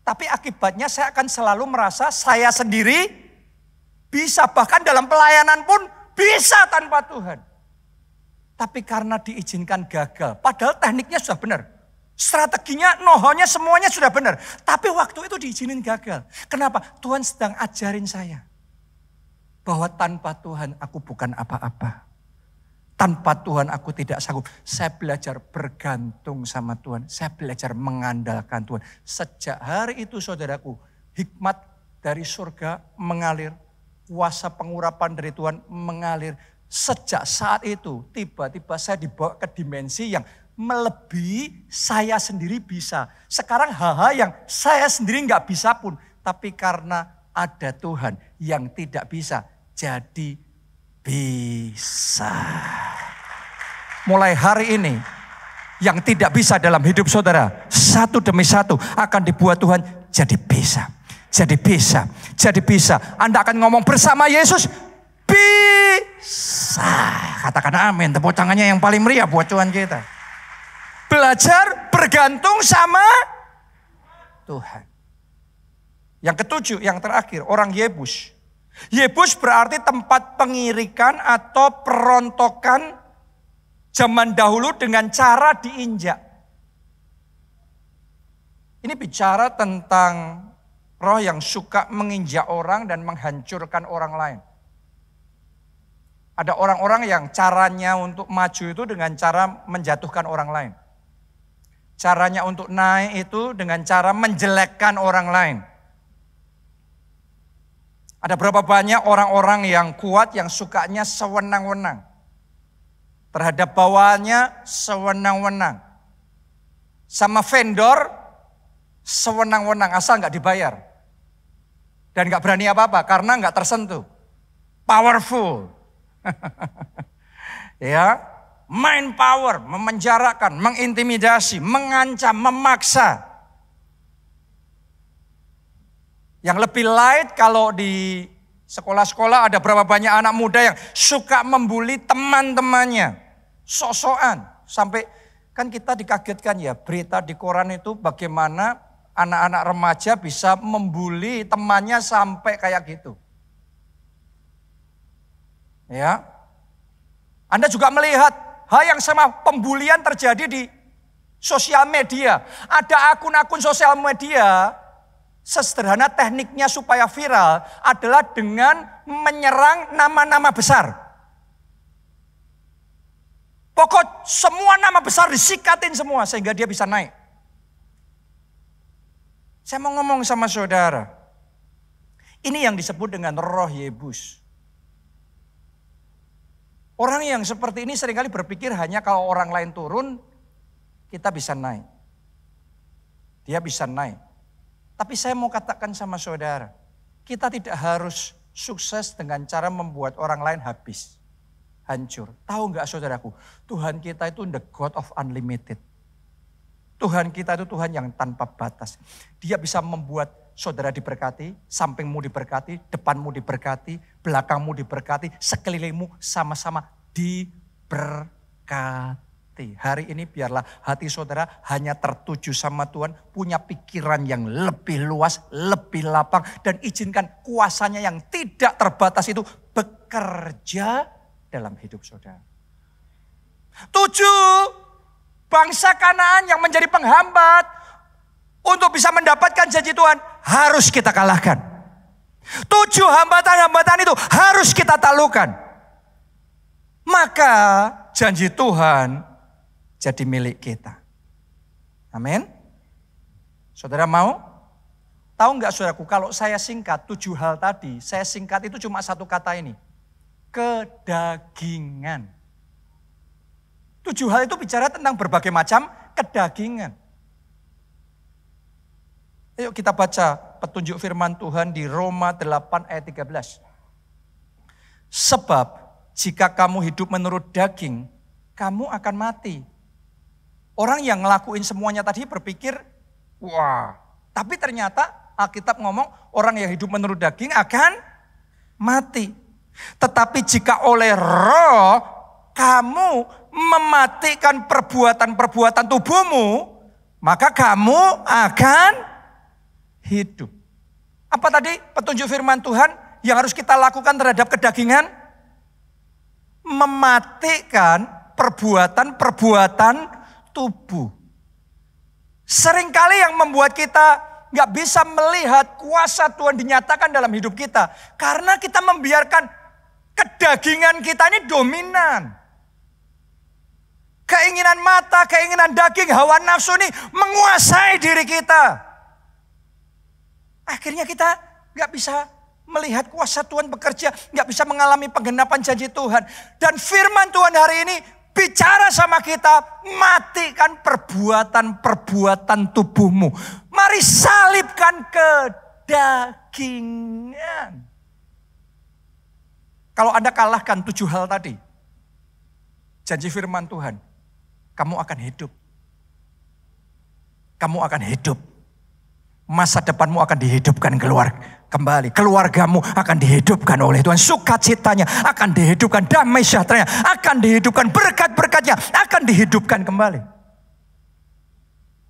Tapi akibatnya saya akan selalu merasa saya sendiri bisa. Bahkan dalam pelayanan pun bisa tanpa Tuhan. Tapi karena diizinkan gagal. Padahal tekniknya sudah benar. Strateginya, know-how-nya semuanya sudah benar. Tapi waktu itu diizinin gagal. Kenapa? Tuhan sedang ajarin saya. Bahwa tanpa Tuhan aku bukan apa-apa. Tanpa Tuhan aku tidak sanggup. Saya belajar bergantung sama Tuhan. Saya belajar mengandalkan Tuhan. Sejak hari itu saudaraku, hikmat dari surga mengalir. Kuasa pengurapan dari Tuhan mengalir. Sejak saat itu tiba-tiba saya dibawa ke dimensi yang melebihi saya sendiri bisa. Sekarang hal-hal yang saya sendiri nggak bisa pun. Tapi karena ada Tuhan yang tidak bisa jadi bisa. Mulai hari ini yang tidak bisa dalam hidup saudara satu demi satu akan dibuat Tuhan jadi bisa. Jadi bisa. Jadi bisa. Anda akan ngomong bersama Yesus. Bisa. Katakan amin. Tepuk tangannya yang paling meriah buat Tuhan kita. Belajar bergantung sama Tuhan. Yang ketujuh, yang terakhir, orang Yebus. Yebus berarti tempat pengirikan atau perontokan zaman dahulu dengan cara diinjak. Ini bicara tentang roh yang suka menginjak orang dan menghancurkan orang lain. Ada orang-orang yang caranya untuk maju itu dengan cara menjatuhkan orang lain. Caranya untuk naik itu dengan cara menjelekkan orang lain. Ada berapa banyak orang-orang yang kuat yang sukanya sewenang-wenang. Terhadap bawahannya sewenang-wenang. Sama vendor sewenang-wenang asal nggak dibayar. Dan nggak berani apa-apa karena nggak tersentuh. Powerful. Ya, main power, memenjarakan, mengintimidasi, mengancam, memaksa. Yang lebih light kalau di sekolah-sekolah ada berapa banyak anak muda yang suka membuli teman-temannya. Sok-sokan. Sampai Kan kita dikagetkan ya, berita di koran itu bagaimana anak-anak remaja bisa membuli temannya sampai kayak gitu. Ya. Anda juga melihat hal yang sama, pembulian terjadi di sosial media. Ada akun-akun sosial media, sesederhana tekniknya supaya viral adalah dengan menyerang nama-nama besar. Pokok semua nama besar disikatin semua sehingga dia bisa naik. Saya mau ngomong sama saudara. Ini yang disebut dengan roh Yebus. Orang yang seperti ini seringkali berpikir hanya kalau orang lain turun, kita bisa naik. Dia bisa naik. Tapi saya mau katakan sama saudara, kita tidak harus sukses dengan cara membuat orang lain habis. Hancur. Tahu enggak saudaraku, Tuhan kita itu the God of unlimited. Tuhan kita itu Tuhan yang tanpa batas. Dia bisa membuat saudara diberkati, sampingmu diberkati, depanmu diberkati, belakangmu diberkati, sekelilingmu sama-sama diberkati. Hari ini biarlah hati saudara hanya tertuju sama Tuhan, punya pikiran yang lebih luas, lebih lapang, dan izinkan kuasanya yang tidak terbatas itu bekerja dalam hidup saudara. 7, bangsa Kanaan yang menjadi penghambat untuk bisa mendapatkan janji Tuhan harus kita kalahkan. 7 hambatan-hambatan itu harus kita taklukkan. Maka janji Tuhan jadi milik kita. Amin. Saudara mau? Tahu enggak saudaraku, kalau saya singkat 7 hal tadi, saya singkat itu cuma satu kata ini. Kedagingan. 7 hal itu bicara tentang berbagai macam kedagingan. Ayo kita baca petunjuk firman Tuhan di Roma 8 ayat 13. Sebab jika kamu hidup menurut daging, kamu akan mati. Orang yang ngelakuin semuanya tadi berpikir, wah. Tapi ternyata Alkitab ngomong orang yang hidup menurut daging akan mati. Tetapi jika oleh roh kamu mematikan perbuatan-perbuatan tubuhmu, maka kamu akan hidup. Apa tadi petunjuk firman Tuhan yang harus kita lakukan terhadap kedagingan? Mematikan perbuatan-perbuatan tubuh. Seringkali yang membuat kita gak bisa melihat kuasa Tuhan dinyatakan dalam hidup kita. Karena kita membiarkan kedagingan kita ini dominan. Keinginan mata, keinginan daging, hawa nafsu ini menguasai diri kita. Akhirnya kita gak bisa melihat kuasa Tuhan bekerja, gak bisa mengalami penggenapan janji Tuhan. Dan firman Tuhan hari ini bicara sama kita, matikan perbuatan-perbuatan tubuhmu. Mari salibkan kedagingan. Kalau Anda kalahkan 7 hal tadi, janji firman Tuhan, kamu akan hidup. Kamu akan hidup. Masa depanmu akan dihidupkan kembali. Keluargamu akan dihidupkan oleh Tuhan. Sukacitanya akan dihidupkan. Damai sejahteranya akan dihidupkan. Berkat-berkatnya akan dihidupkan kembali.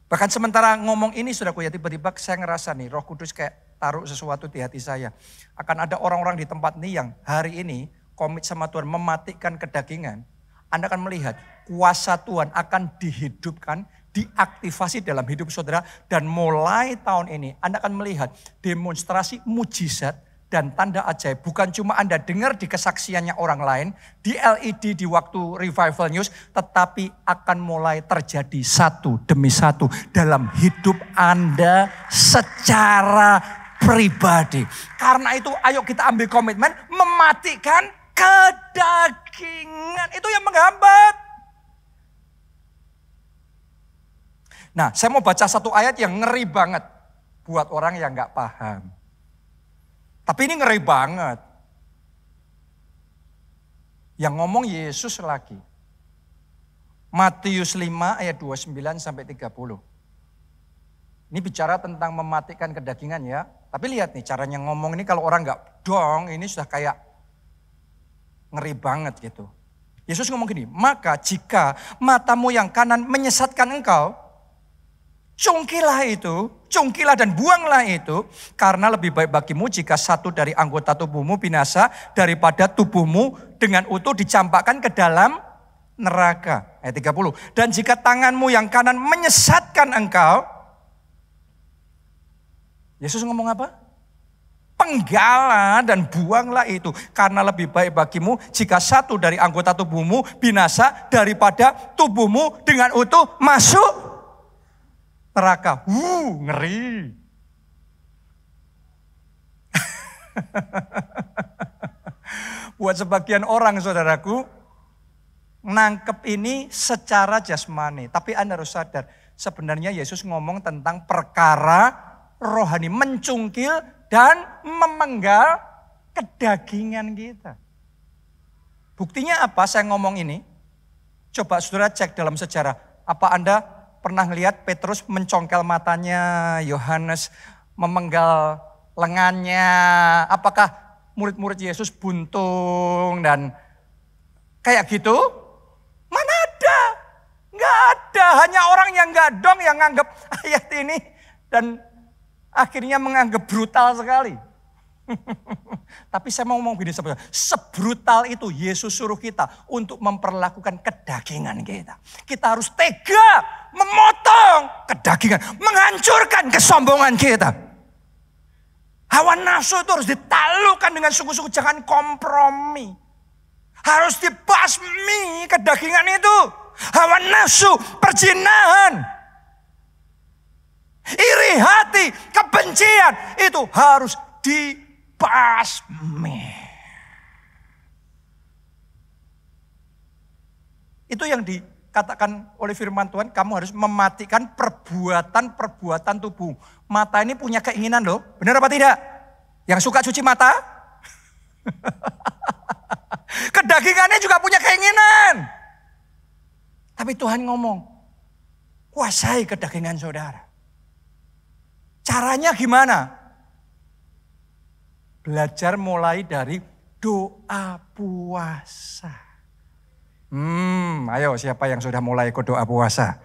Bahkan sementara ngomong ini saudaraku ya, tiba-tiba saya ngerasa nih Roh Kudus kayak taruh sesuatu di hati saya. Akan ada orang-orang di tempat ini yang hari ini komit sama Tuhan mematikan kedagingan. Anda akan melihat kuasa Tuhan akan dihidupkan, diaktifasi dalam hidup saudara. Dan mulai tahun ini Anda akan melihat demonstrasi mujizat dan tanda ajaib. Bukan cuma Anda dengar di kesaksiannya orang lain, di LED di waktu Revival News, tetapi akan mulai terjadi satu demi satu dalam hidup Anda secara pribadi. Karena itu ayo kita ambil komitmen mematikan kedagingan. Itu yang menghambat. Nah, saya mau baca satu ayat yang ngeri banget buat orang yang gak paham. Tapi ini ngeri banget. Yang ngomong Yesus lagi. Matius 5 ayat 29 sampai 30. Ini bicara tentang mematikan kedagingan ya. Tapi lihat nih caranya ngomong ini kalau orang gak dong ini sudah kayak ngeri banget gitu. Yesus ngomong gini, maka jika matamu yang kanan menyesatkan engkau, cungkilah dan buanglah itu, karena lebih baik bagimu jika satu dari anggota tubuhmu binasa daripada tubuhmu dengan utuh dicampakkan ke dalam neraka. Ayat 30. Dan jika tanganmu yang kanan menyesatkan engkau, Yesus ngomong apa? Penggalah dan buanglah itu, karena lebih baik bagimu jika satu dari anggota tubuhmu binasa daripada tubuhmu dengan utuh masuk neraka. Ngeri. Buat sebagian orang, saudaraku, nangkep ini secara jasmani. Tapi Anda harus sadar, sebenarnya Yesus ngomong tentang perkara rohani, mencungkil dan memenggal kedagingan kita. Buktinya apa saya ngomong ini? Coba saudara cek dalam sejarah. Apa Anda pernah lihat Petrus mencongkel matanya, Yohanes memenggal lengannya? Apakah murid-murid Yesus buntung dan kayak gitu? Mana ada? Nggak ada. Hanya orang yang nggak dong yang nganggap ayat ini dan akhirnya menganggap brutal sekali. Tapi saya mau ngomong gini, sebrutal itu Yesus suruh kita untuk memperlakukan kedagingan kita. Kita harus tega memotong kedagingan, menghancurkan kesombongan kita. Hawa nafsu itu harus ditaklukkan dengan sungguh-sungguh, jangan kompromi. Harus dibasmi kedagingan itu. Hawa nafsu, perzinahan, iri hati, kebencian, itu harus dibasmi. Itu yang dikatakan oleh firman Tuhan, kamu harus mematikan perbuatan-perbuatan tubuh. Mata ini punya keinginan loh, benar apa tidak? Yang suka cuci mata? Kedagingannya juga punya keinginan. Tapi Tuhan ngomong, kuasai kedagingan saudara. Caranya gimana? Belajar mulai dari doa puasa. Ayo siapa yang sudah mulai ikut doa puasa?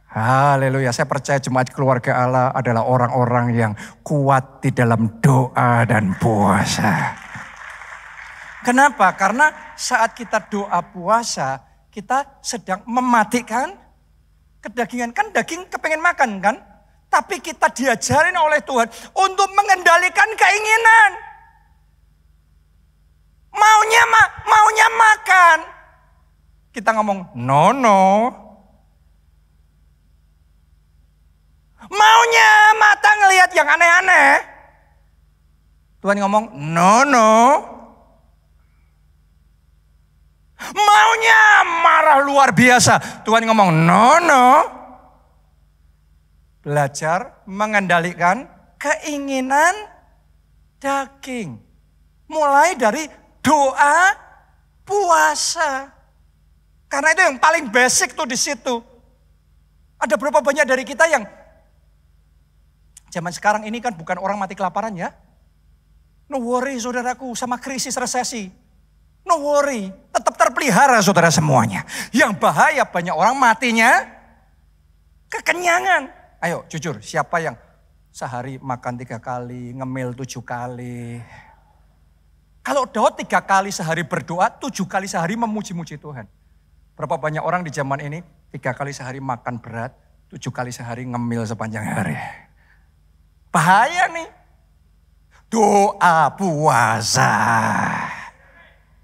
Haleluya, saya percaya jemaat keluarga Allah adalah orang-orang yang kuat di dalam doa dan puasa. Kenapa? Karena saat kita doa puasa, kita sedang mematikan kedagingan. Kan daging kepengen makan kan? Tapi kita diajarin oleh Tuhan untuk mengendalikan keinginan. Maunya makan. Kita ngomong, no. Maunya mata ngelihat yang aneh-aneh. Tuhan ngomong, no. Maunya marah luar biasa. Tuhan ngomong, no. Belajar mengendalikan keinginan daging. Mulai dari doa puasa. Karena itu yang paling basic tuh di situ. Ada berapa banyak dari kita yang zaman sekarang ini kan bukan orang mati kelaparan ya. No worry saudaraku sama krisis resesi. No worry, tetap terpelihara saudara semuanya. Yang bahaya banyak orang matinya kekenyangan. Ayo jujur, siapa yang sehari makan 3 kali, ngemil 7 kali? Kalau Daud 3 kali sehari berdoa, 7 kali sehari memuji-muji Tuhan. Berapa banyak orang di zaman ini 3 kali sehari makan berat, 7 kali sehari ngemil sepanjang hari. Bahaya nih. Doa puasa.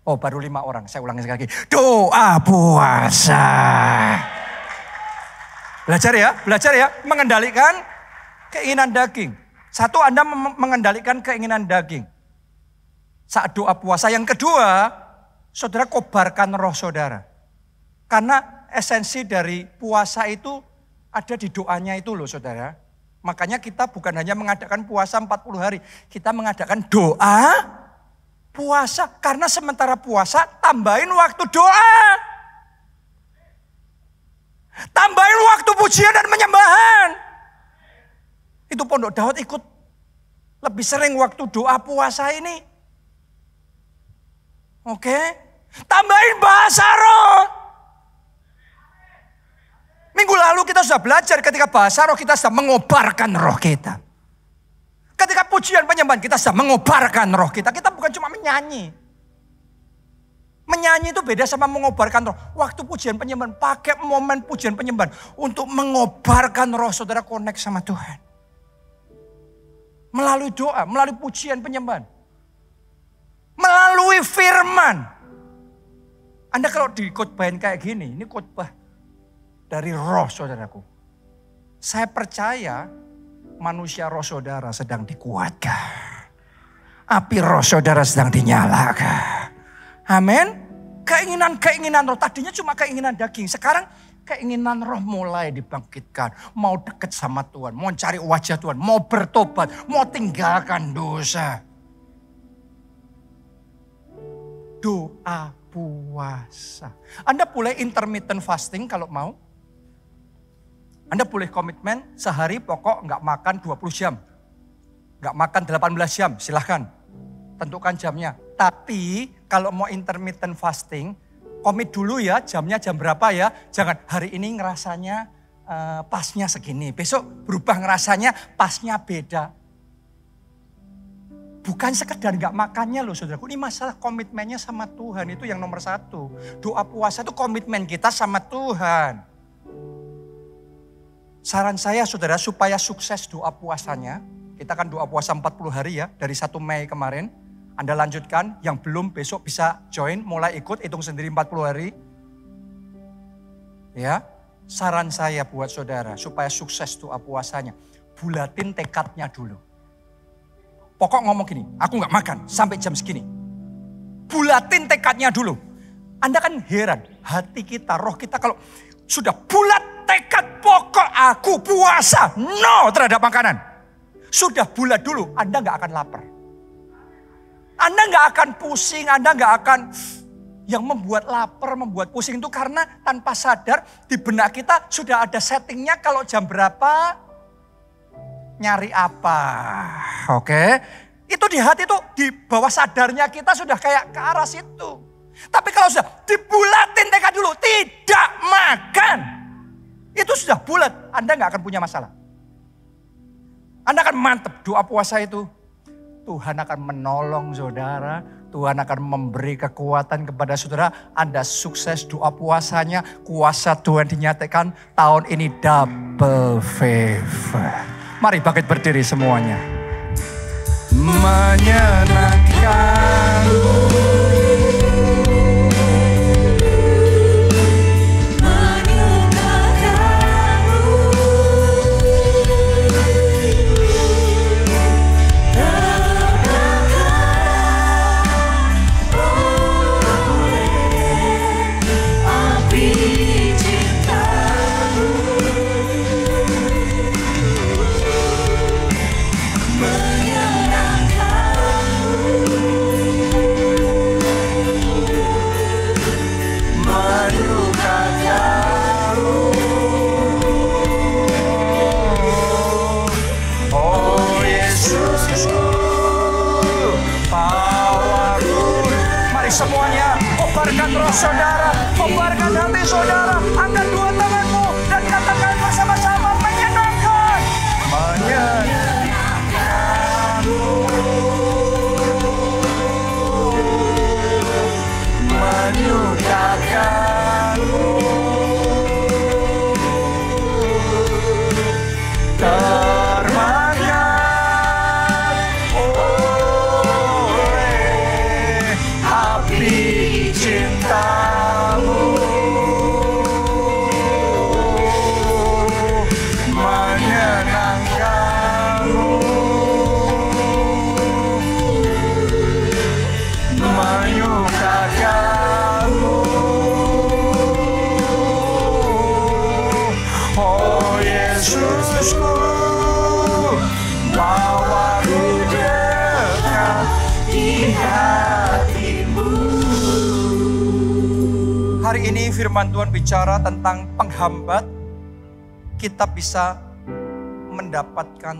Oh baru 5 orang, saya ulangi sekali lagi. Doa puasa. Belajar ya, mengendalikan keinginan daging. Satu, Anda mengendalikan keinginan daging. Saat doa puasa. Yang kedua, saudara kobarkan roh saudara. Karena esensi dari puasa itu ada di doanya itu loh saudara. Makanya kita bukan hanya mengadakan puasa 40 hari. Kita mengadakan doa puasa. Karena sementara puasa tambahin waktu doa. Tambahin waktu pujian dan penyembahan. Itu Pondok Daud ikut lebih sering waktu doa puasa ini. Oke. Tambahin bahasa roh. Minggu lalu kita sudah belajar ketika bahasa roh kita sudah mengobarkan roh kita. Ketika pujian penyembahan kita sudah mengobarkan roh kita. Kita bukan cuma menyanyi. Menyanyi itu beda sama mengobarkan roh. Waktu pujian penyembahan, pakai momen pujian penyembahan untuk mengobarkan roh saudara connect sama Tuhan. Melalui doa, melalui pujian penyembahan. Melalui firman. Anda kalau dikhotbahin kayak gini, ini khotbah dari roh saudaraku. Saya percaya manusia roh saudara sedang dikuatkan. Api roh saudara sedang dinyalakan. Amin. Keinginan-keinginan roh. Tadinya cuma keinginan daging. Sekarang keinginan roh mulai dibangkitkan. Mau dekat sama Tuhan. Mau cari wajah Tuhan. Mau bertobat. Mau tinggalkan dosa. Doa puasa. Anda boleh intermittent fasting kalau mau. Anda boleh komitmen sehari pokok nggak makan 20 jam. Nggak makan 18 jam, silahkan. Tentukan jamnya. Tapi kalau mau intermittent fasting, komit dulu ya jamnya jam berapa ya. Jangan hari ini ngerasanya pasnya segini. Besok berubah ngerasanya pasnya beda. Bukan sekedar gak makannya loh saudaraku. Ini masalah komitmennya sama Tuhan. Itu yang nomor satu. Doa puasa itu komitmen kita sama Tuhan. Saran saya saudara supaya sukses doa puasanya. Kita kan doa puasa 40 hari ya. Dari 1 Mei kemarin. Anda lanjutkan. Yang belum besok bisa join. Mulai ikut. Hitung sendiri 40 hari. Ya. Saran saya buat saudara. Supaya sukses doa puasanya. Bulatin tekadnya dulu. Pokok ngomong gini, aku gak makan sampai jam segini. Bulatin tekadnya dulu. Anda kan heran, hati kita, roh kita kalau sudah bulat tekad pokok aku puasa. No terhadap makanan. Sudah bulat dulu, Anda gak akan lapar. Anda gak akan pusing, Anda gak akan... Yang membuat lapar, membuat pusing itu karena tanpa sadar di benak kita sudah ada settingnya kalau jam berapa... Nyari apa, oke? Itu di hati itu, di bawah sadarnya kita sudah kayak ke arah situ. Tapi kalau sudah dibulatin tekad dulu, tidak makan. Itu sudah bulat, Anda gak akan punya masalah. Anda akan mantep doa puasa itu. Tuhan akan menolong saudara, Tuhan akan memberi kekuatan kepada saudara. Anda sukses doa puasanya, kuasa Tuhan dinyatakan tahun ini double favor. Mari bangkit berdiri semuanya. Menyenangkan. Semuanya, kobarkan roh saudara, kobarkan hati saudara. Angkat dua tanganmu dan katakan bersama-sama menyenangkan. Menyenangkanmu. Menyukakanmu. Hari ini firman Tuhan bicara tentang penghambat. Kita bisa mendapatkan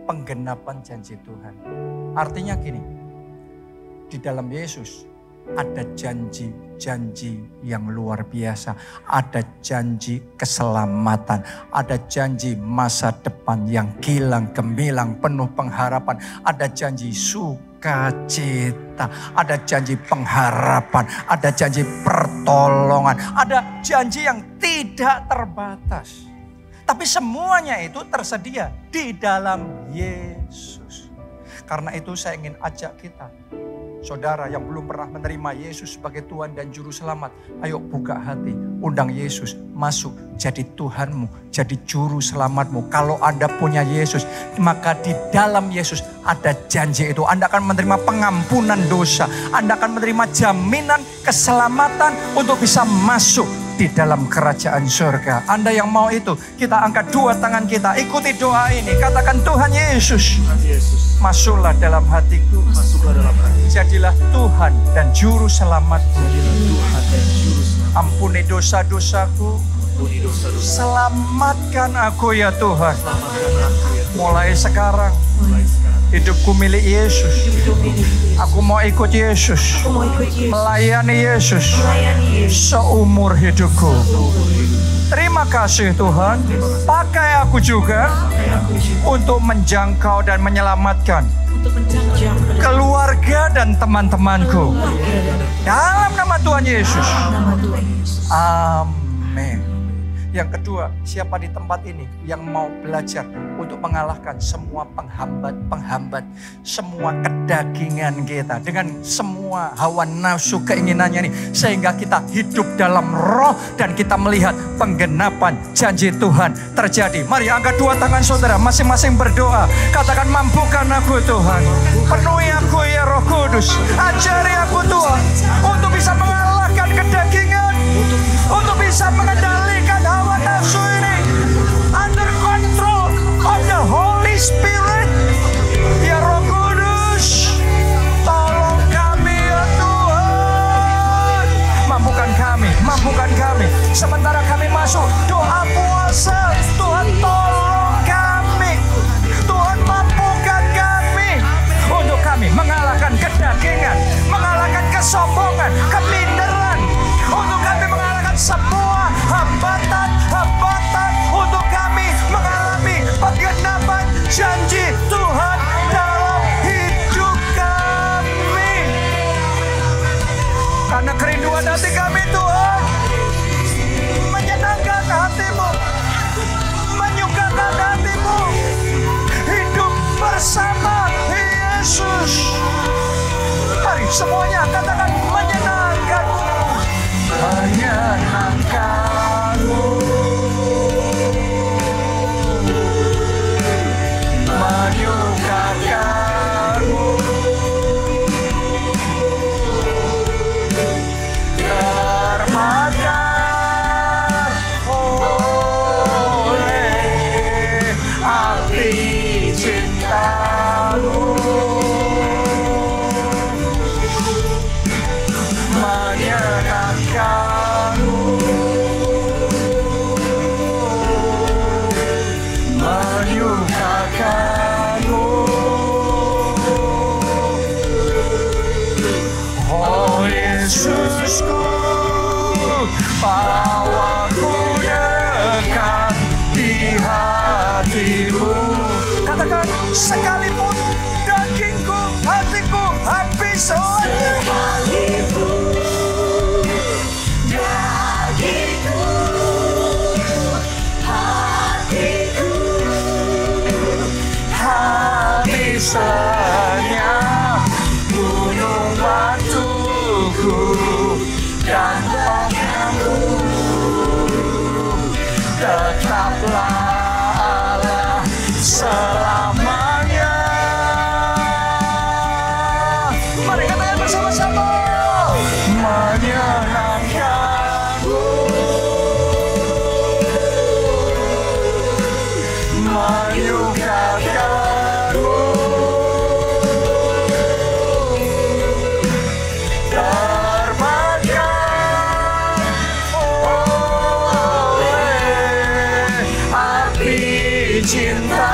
penggenapan janji Tuhan. Artinya gini, di dalam Yesus ada janji-janji yang luar biasa. Ada janji keselamatan, ada janji masa depan yang gilang gemilang, penuh pengharapan. Ada janji sukacita, ada janji pengharapan, ada janji pertolongan, ada janji yang tidak terbatas. Tapi semuanya itu tersedia di dalam Yesus. Karena itu saya ingin ajak kita, saudara yang belum pernah menerima Yesus sebagai Tuhan dan Juru Selamat, ayo buka hati, undang Yesus masuk jadi Tuhanmu, jadi Juru Selamatmu. Kalau Anda punya Yesus, maka di dalam Yesus ada janji itu. Anda akan menerima pengampunan dosa, Anda akan menerima jaminan keselamatan untuk bisa masuk di dalam kerajaan surga. Anda yang mau itu, kita angkat dua tangan kita, ikuti doa ini. Katakan, Tuhan Yesus, masuklah dalam hatiku, jadilah Tuhan dan Juru Selamatku. Ampuni dosa-dosaku, selamatkan aku ya Tuhan. Mulai sekarang hidupku milik Yesus. Aku mau ikut Yesus, melayani Yesus seumur hidupku. Terima kasih Tuhan, pakai aku juga untuk menjangkau dan menyelamatkan keluarga dan teman-temanku. Dalam nama Tuhan Yesus. Amin. Yang kedua, siapa di tempat ini yang mau belajar untuk mengalahkan semua penghambat, semua kedagingan kita dengan semua hawa nafsu keinginannya ini, sehingga kita hidup dalam roh dan kita melihat penggenapan janji Tuhan terjadi. Mari angkat dua tangan saudara, masing-masing berdoa. Katakan, mampukan aku Tuhan, penuhi aku ya Roh Kudus, ajari aku Tuhan untuk bisa mengalahkan kedagingan, untuk bisa mengendalikan hawa nafsu ini under control of the Holy Spirit. Ya Roh Kudus, tolong kami ya Tuhan. Mampukan kami. Sementara kami masuk doa puasa, Tuhan tolong kami. Tuhan mampukan kami untuk kami mengalahkan kedagingan, mengalahkan kesombongan, keminderan, untuk kami mengalahkan semua hambatan untuk kami mengalami penggenapan janji Tuhan dalam hidup kami. Karena kerinduan hati kami Tuhan, menyenangkan hatimu, menyukakan hatimu, hidup bersama Yesus. Mari semuanya katakan, menyenangkanmu, menyenangkanmu, menyukakanmu, terbakar oleh api cintamu, menyenangkanmu, menyukakanmu. Oh Yesusku, bawaku dekat di hatimu. Katakan, sekalipun dagingku, hatiku habis sekalipun dagingku, hatiku habis lenyap, gunung batuku dan tanganmu, tetaplah Allah selamanya. Mari katakan bersama-sama, menyenangkanmu, menyukakanmu, terbakar oleh api cinta.